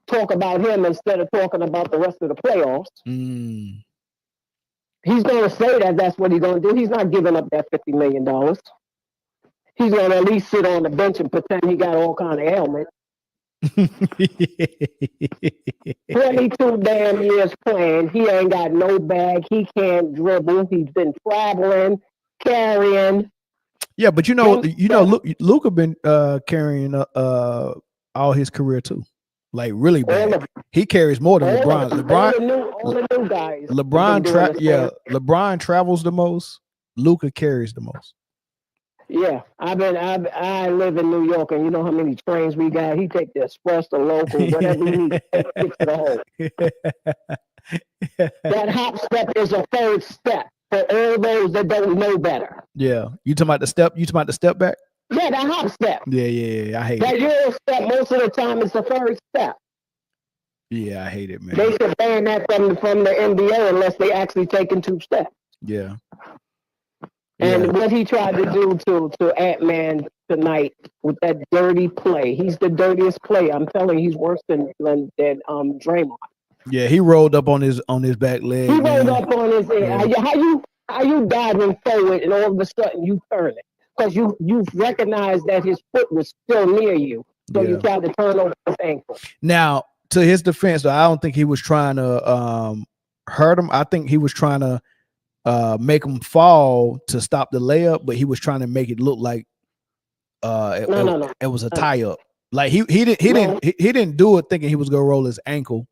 Talk about him instead of talking about the rest of the playoffs. He's going to say that that's what he's going to do. He's not giving up that $50 million. He's going to at least sit on the bench and pretend he got all kind of ailments. 22 damn years playing. He ain't got no bag. He can't dribble. He's been traveling, carrying. Yeah, but Luka been carrying all his career too. Like really bad. He carries more than LeBron. All the new guys. LeBron travels the most. Luka carries the most. Yeah, I live in New York, and you know how many trains we got. He take the express, the local, whatever he needs to get to the home. That hop step is a third step for all those that don't know better. Yeah, you talking about the step? You talking about the step back? Yeah, that hop step. Yeah. I hate that it. That Euro step most of the time is the third step. Yeah, I hate it, man. They should ban that from the NBA unless they actually taking 2 steps. Yeah. And what he tried to do to Ant-Man tonight with that dirty play, he's the dirtiest player. I'm telling you, he's worse than Draymond. Yeah, he rolled up on his back leg. He rolled up on his head. How you diving forward and all of a sudden you turn it? Because you recognize that his foot was still near you. So you tried to turn over his ankle. Now, to his defense, though, I don't think he was trying to hurt him. I think he was trying to make him fall to stop the layup, but he was trying to make it look like it was a tie up. Like he didn't do it thinking he was gonna roll his ankle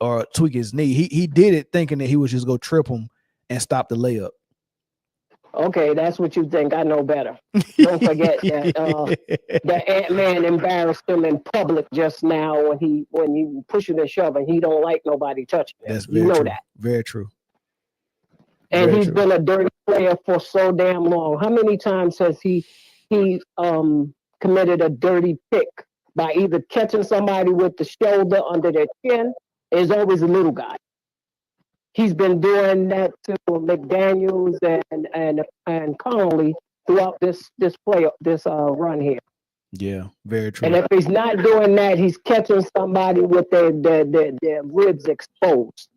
or tweak his knee. He did it thinking that he was just gonna trip him and stop the layup. Okay, that's what you think. I know better. Don't forget that Ant-Man embarrassed him in public just now when he pushing and shoving. He don't like nobody touching him. That's very true. That. Very true. And he's been a dirty player for so damn long. How many times has he committed a dirty pick by either catching somebody with the shoulder under their chin? Is always a little guy. He's been doing that to McDaniels and Connolly throughout this run here. Yeah, very true. And if he's not doing that, he's catching somebody with their ribs exposed.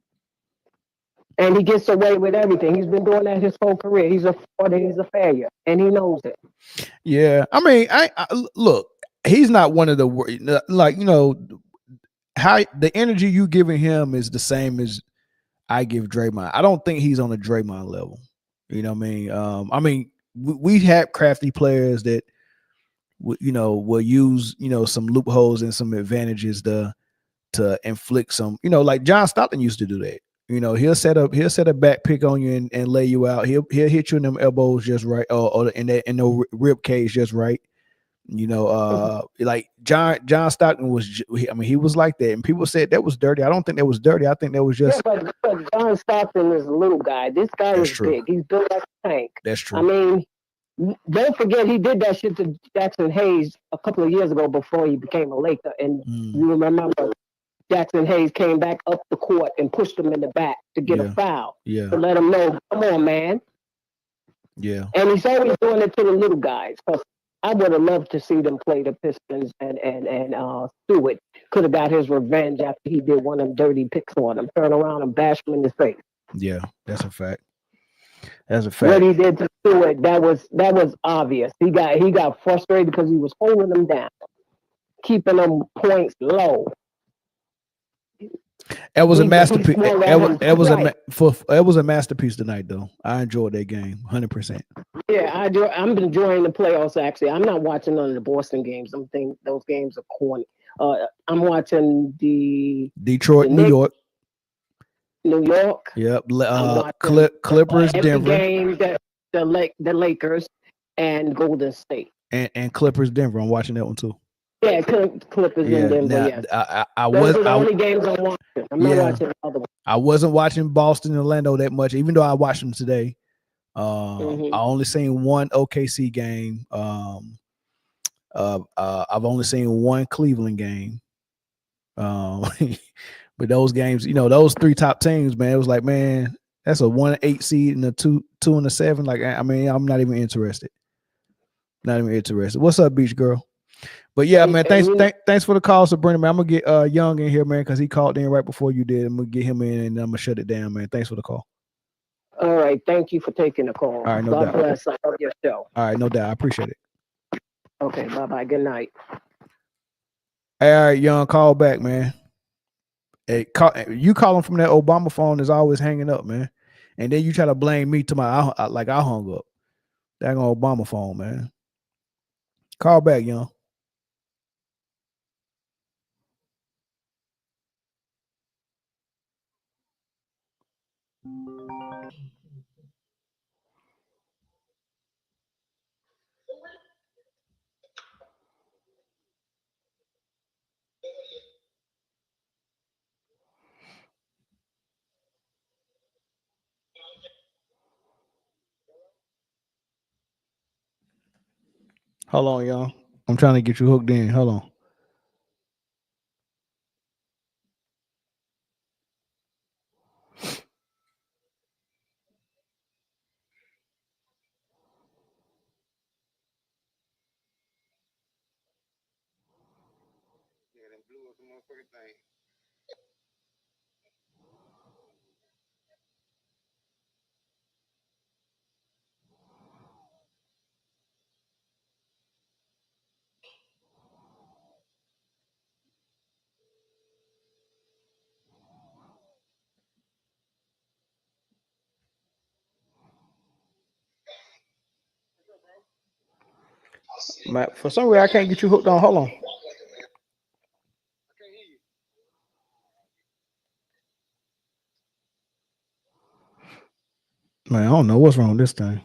And he gets away with everything. He's been doing that his whole career. He's a fraud and he's a failure, and he knows it. Yeah, I mean, I look. He's not one of the how the energy you giving him is the same as I give Draymond. I don't think he's on a Draymond level. You know what I mean? We have crafty players that will use some loopholes and some advantages to inflict some. Like John Stockton used to do that. He'll set a back pick on you and lay you out. He'll hit you in them elbows just right, or in the rib cage just right. Like John Stockton was. He was like that, and people said that was dirty. I don't think that was dirty. I think that was just. Yeah, but John Stockton is a little guy. This guy is big. He's built like a tank. That's true. I mean, don't forget he did that shit to Jackson Hayes a couple of years ago before he became a Laker, and you remember Jackson Hayes came back up the court and pushed him in the back to get a foul. Yeah. To let him know, come on, man. Yeah. And he's always doing it to the little guys. Because I would have loved to see them play the Pistons, and Stewart could have got his revenge after he did one of them dirty picks on him, turn around and bash him in the face. Yeah, that's a fact. That's a fact. What he did to Stewart, that was obvious. He got frustrated because he was holding them down, keeping them points low. It was a masterpiece. It was a masterpiece tonight, though. I enjoyed that game, 100%. Yeah, I do. I'm enjoying the playoffs. Actually, I'm not watching none of the Boston games. I'm thinking those games are corny. I'm watching the Detroit, New York. New York. Yep. Clippers, Denver. Game the Lakers and Golden State. And Clippers, Denver. I'm watching that one too. Yeah, Clippers in Denver. Yes. Those are the only games I'm watching. I'm not watching the other ones. I wasn't watching Boston and Orlando that much, even though I watched them today. I only seen one OKC game. I've only seen one Cleveland game. But those games, those three top teams, man, it was like, man, that's a 1-8 seed and a 2 and a 7. Like, I mean, I'm not even interested. Not even interested. What's up, Beach Girl? But yeah, man, thanks for the call, Sabrina, man. I'm gonna get Young in here, man, because he called in right before you did. I'm gonna get him in and I'm gonna shut it down, man. Thanks for the call. All right, thank you for taking the call. All right, no God doubt. bless. I love your show. All right, no doubt. I appreciate it. Okay, bye-bye. Good night. All right, Young, call back, man. Hey, you calling from that Obama phone is always hanging up, man. And then you try to blame me to I hung up. That Obama phone, man. Call back, Young. Hold on, y'all. I'm trying to get you hooked in. Hold on. Man, for some reason I can't get you hooked on. Hold on. Man, I don't know what's wrong with this thing.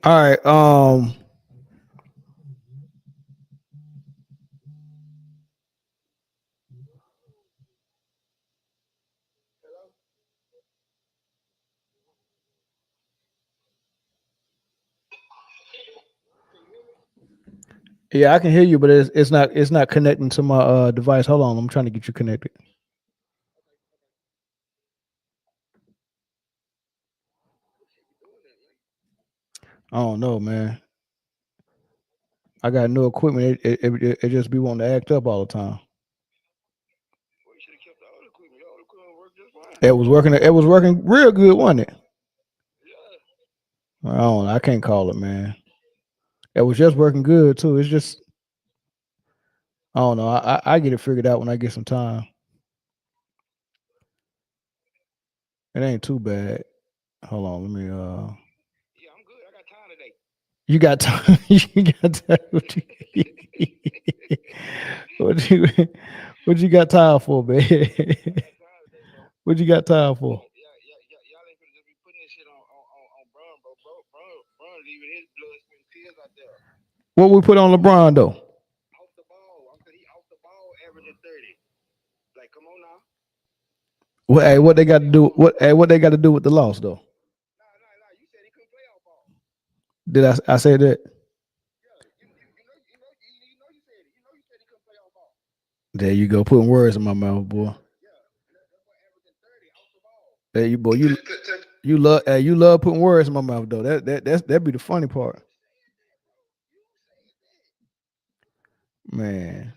All right. Yeah, I can hear you, but it's not connecting to my device. Hold on, I'm trying to get you connected. I don't know, man. I got new equipment. It just be wanting to act up all the time. It was working. It was working real good, wasn't it? I don't know. I can't call it, man. It was just working good too. It's just I don't know. I get it figured out when I get some time. It ain't too bad. Hold on, let me Yeah, I'm good. I got time today. You got time. You got time. What you got time for, man? What you got time for? Y'all ain't gonna just be putting this shit on Bron, bro. Bron leaving his blood, sweat, and tears out there. What we put on LeBron though? Off the ball. I'm saying he off the ball, averaging 30. Like, come on now. What they got to do? What they got to do with the loss though? Nah. You said he couldn't play off ball. Did I say that? Yeah, you know you said it. You know you said he couldn't play off ball. There you go, putting words in my mouth, boy. Hey, you boy, you love putting words in my mouth though. That'd be the funny part, man.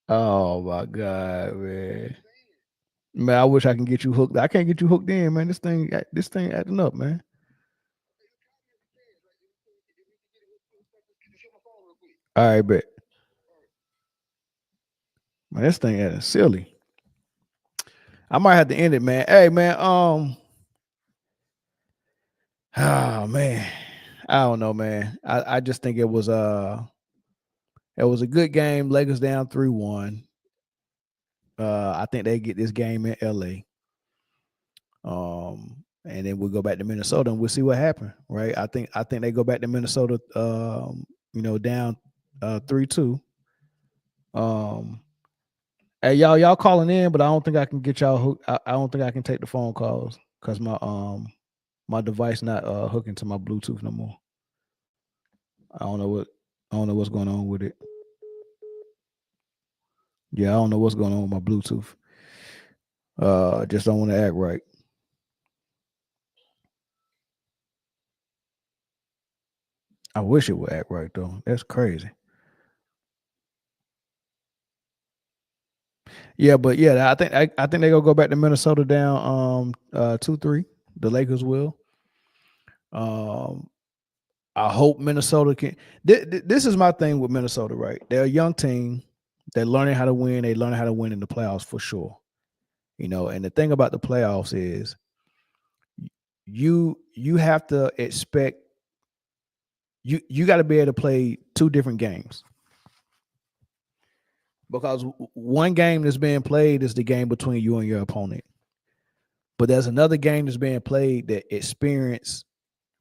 Oh my God, man. Man, I wish I can get you hooked. I can't get you hooked in, man. This thing acting up, man. All right, bet. Man, this thing acting silly. I might have to end it, man. Hey, man. Oh man, I don't know, man. I just think it was a good game. Lakers down 3-1. I think they get this game in LA. And then we'll go back to Minnesota and we'll see what happened, right? I think they go back to Minnesota, down 3-2. Hey, y'all calling in, but I don't think I can get y'all hooked. I don't think I can take the phone calls because my device not hooking to my Bluetooth no more. I don't know what's going on with it. Yeah, I don't know what's going on with my Bluetooth. Just don't want to act right. I wish it would act right though. That's crazy. Yeah, but yeah, I think they're gonna go back to Minnesota down 2-3. The Lakers will. I hope Minnesota can. This is my thing with Minnesota, right? They're a young team. They're learning how to win. They learn how to win in the playoffs for sure. And the thing about the playoffs is you have to expect you got to be able to play two different games. Because one game that's being played is the game between you and your opponent. But there's another game that's being played that experienced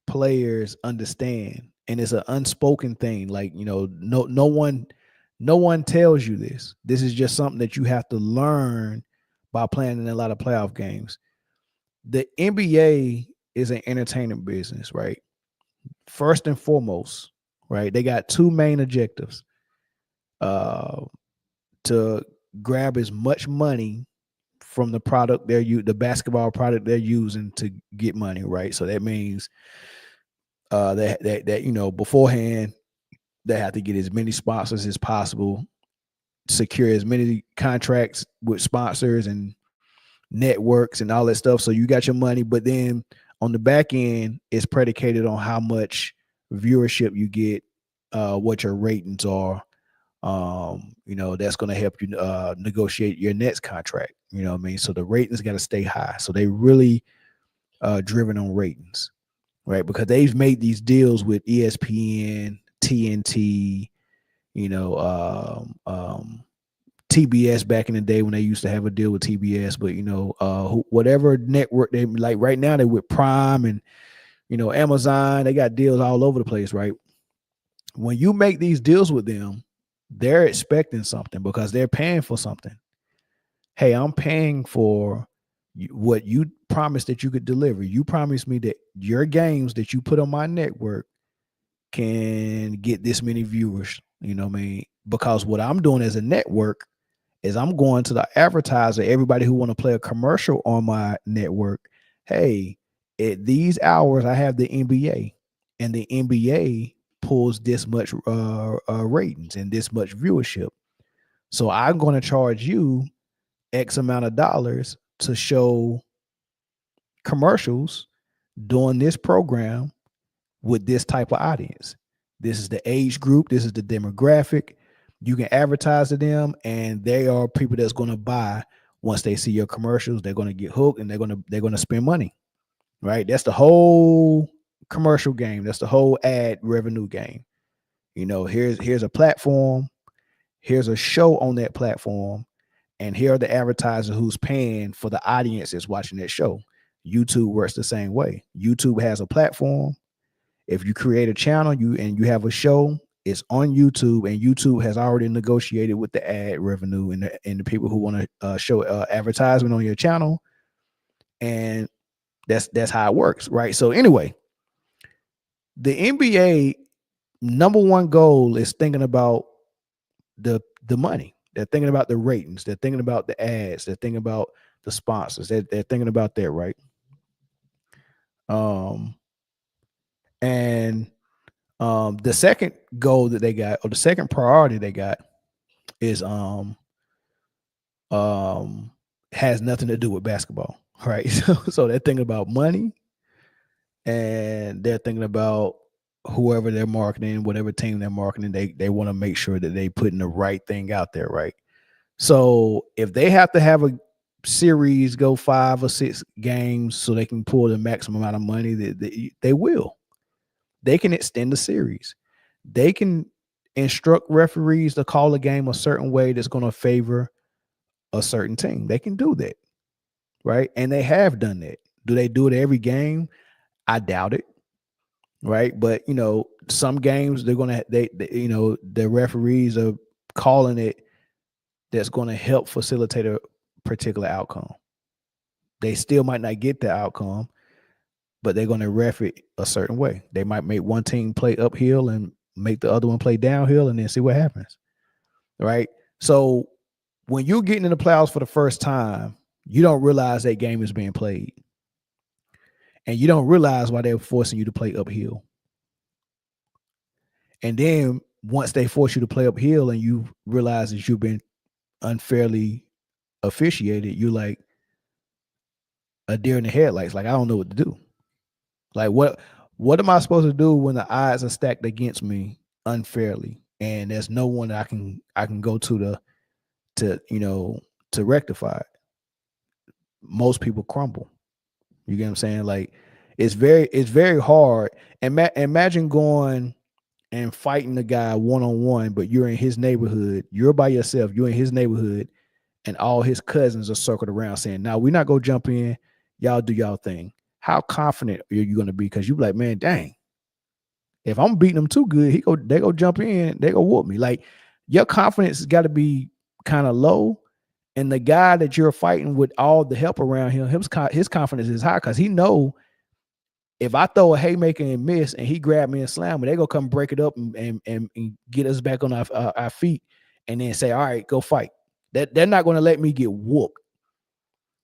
players understand. And it's an unspoken thing. Like, no one tells you this. This is just something that you have to learn by playing in a lot of playoff games. The NBA is an entertainment business, right? First and foremost, right? They got two main objectives. To grab as much money from the product the basketball product they're using to get money, right? So that means that you know, beforehand they have to get as many sponsors as possible, secure as many contracts with sponsors and networks and all that stuff. So you got your money, but then on the back end, it's predicated on how much viewership you get, what your ratings are. You know, that's going to help you negotiate your next contract. You know what I mean? So the ratings got to stay high. So they really driven on ratings, right? Because they've made these deals with ESPN, TNT, you know, TBS back in the day when they used to have a deal with TBS, but you know, whatever network they like right now, they with Prime and, you know, Amazon, they got deals all over the place, right? When you make these deals with them, they're expecting something because they're paying for something. Hey, I'm paying for what you promised that you could deliver. You promised me that your games that you put on my network can get this many viewers, you know what I mean? Because what I'm doing as a network is I'm going to the advertiser, everybody who want to play a commercial on my network. Hey, at these hours, I have the NBA, and the NBA pulls this much ratings and this much viewership. So I'm going to charge you X amount of dollars to show commercials during this program with this type of audience. This is the age group. This is the demographic. You can advertise to them, and they are people that's going to buy once they see your commercials. They're going to get hooked, and they're going to spend money, right? That's the whole commercial game. That's the whole ad revenue game. You know, here's a platform, here's a show on that platform, and here are the advertisers who's paying for the audience that's watching that show. YouTube works the same way. YouTube has a platform. If you create a channel, you have a show, it's on YouTube, and YouTube has already negotiated with the ad revenue and the people who want to show advertisement on your channel, and that's how it works, right? So anyway, the NBA number one goal is thinking about the money. They're thinking about the ratings. They're thinking about the ads. They're thinking about the sponsors. They're thinking about that, right? And the second goal that they got, or the second priority they got, is has nothing to do with basketball, right? So they're thinking about money, and they're thinking about whoever they're marketing, whatever team they're marketing. They want to make sure that they putting the right thing out there, right? So if they have to have a series go 5 or 6 games so they can pull the maximum amount of money, they will. They can extend the series. They can instruct referees to call a game a certain way that's going to favor a certain team. They can do that, right? And they have done that. Do they do it every game? I doubt it, right? But you know, some games they're gonna they you know, the referees are calling it that's going to help facilitate a particular outcome. They still might not get the outcome, but they're going to ref it a certain way. They might make one team play uphill and make the other one play downhill, and then see what happens, right? So when you're getting in the playoffs for the first time, you don't realize that game is being played, and you don't realize why they're forcing you to play uphill. And then once they force you to play uphill and you realize that you've been unfairly officiated, you're like a deer in the headlights. Like, I don't know what to do. Like, what am I supposed to do when the odds are stacked against me unfairly, and there's no one that I can go to you know, to rectify it? Most people crumble. You get what I'm saying? Like, it's very hard. And imagine going and fighting the guy one-on-one, but you're in his neighborhood. You're by yourself. You're in his neighborhood, and all his cousins are circled around saying, "Now we're not gonna jump in. Y'all do y'all thing." How confident are you gonna be? Because you like, man, dang, if I'm beating him too good, they go jump in, they go whoop me. Like, your confidence has got to be kind of low. And the guy that you're fighting with all the help around him, his confidence is high because he know if I throw a haymaker and miss and he grab me and slam me, they gonna come break it up and get us back on our feet and then say, all right, go fight. They're not gonna let me get whooped.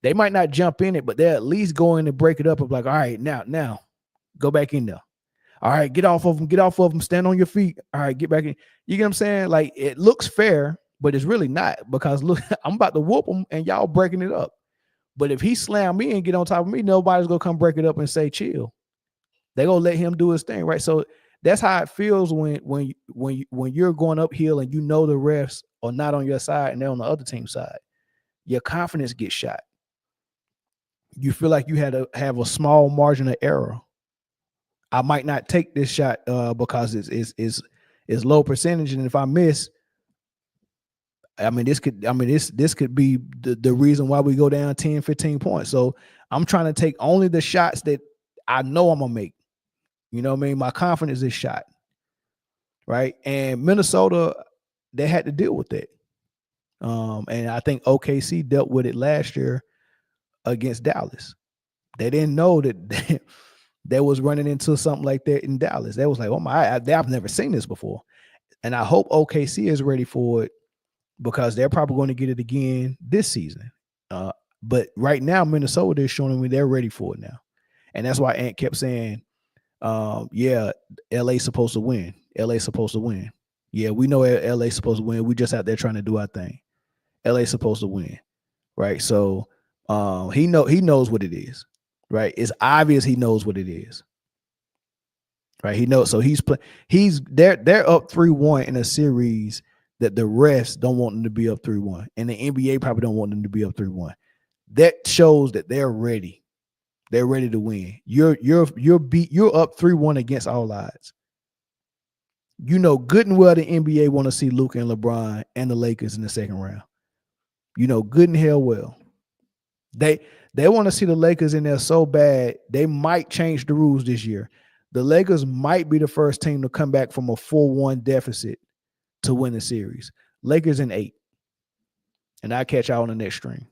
They might not jump in it, but they'll at least go in and break it up of like, all right, now, go back in there. All right, get off of them, stand on your feet. All right, get back in. You get what I'm saying? Like, it looks fair, but it's really not, because look, I'm about to whoop them and y'all breaking it up. But if he slam me and get on top of me, nobody's gonna come break it up and say chill. They're gonna let him do his thing, right? So that's how it feels when you're going uphill and you know the refs are not on your side and they're on the other team's side. Your confidence gets shot. You feel like you had to have a small margin of error. I might not take this shot because it's low percentage, and if I miss, this could be the reason why we go down 10, 15 points. So I'm trying to take only the shots that I know I'm gonna make. You know what I mean? My confidence is shot, right? And Minnesota, they had to deal with that. And I think OKC dealt with it last year against Dallas. They didn't know that they was running into something like that in Dallas. They was like, oh my, I've never seen this before. And I hope OKC is ready for it, because they're probably going to get it again this season. But right now, Minnesota is showing me they're ready for it now. And that's why Ant kept saying, yeah, LA's supposed to win. LA's supposed to win. Yeah, we know LA's supposed to win. We just out there trying to do our thing. LA's supposed to win. Right. So he knows what it is. Right. It's obvious he knows what it is. Right. He knows. So they're up 3-1 in a series that the refs don't want them to be up 3-1. And the NBA probably don't want them to be up 3-1. That shows that they're ready. They're ready to win. You're up 3-1 against all odds. You know good and well the NBA want to see Luka and LeBron and the Lakers in the second round. You know good and hell well. They want to see the Lakers in there so bad they might change the rules this year. The Lakers might be the first team to come back from a 4-1 deficit to win the series. Lakers in 8. And I'll catch y'all on the next stream.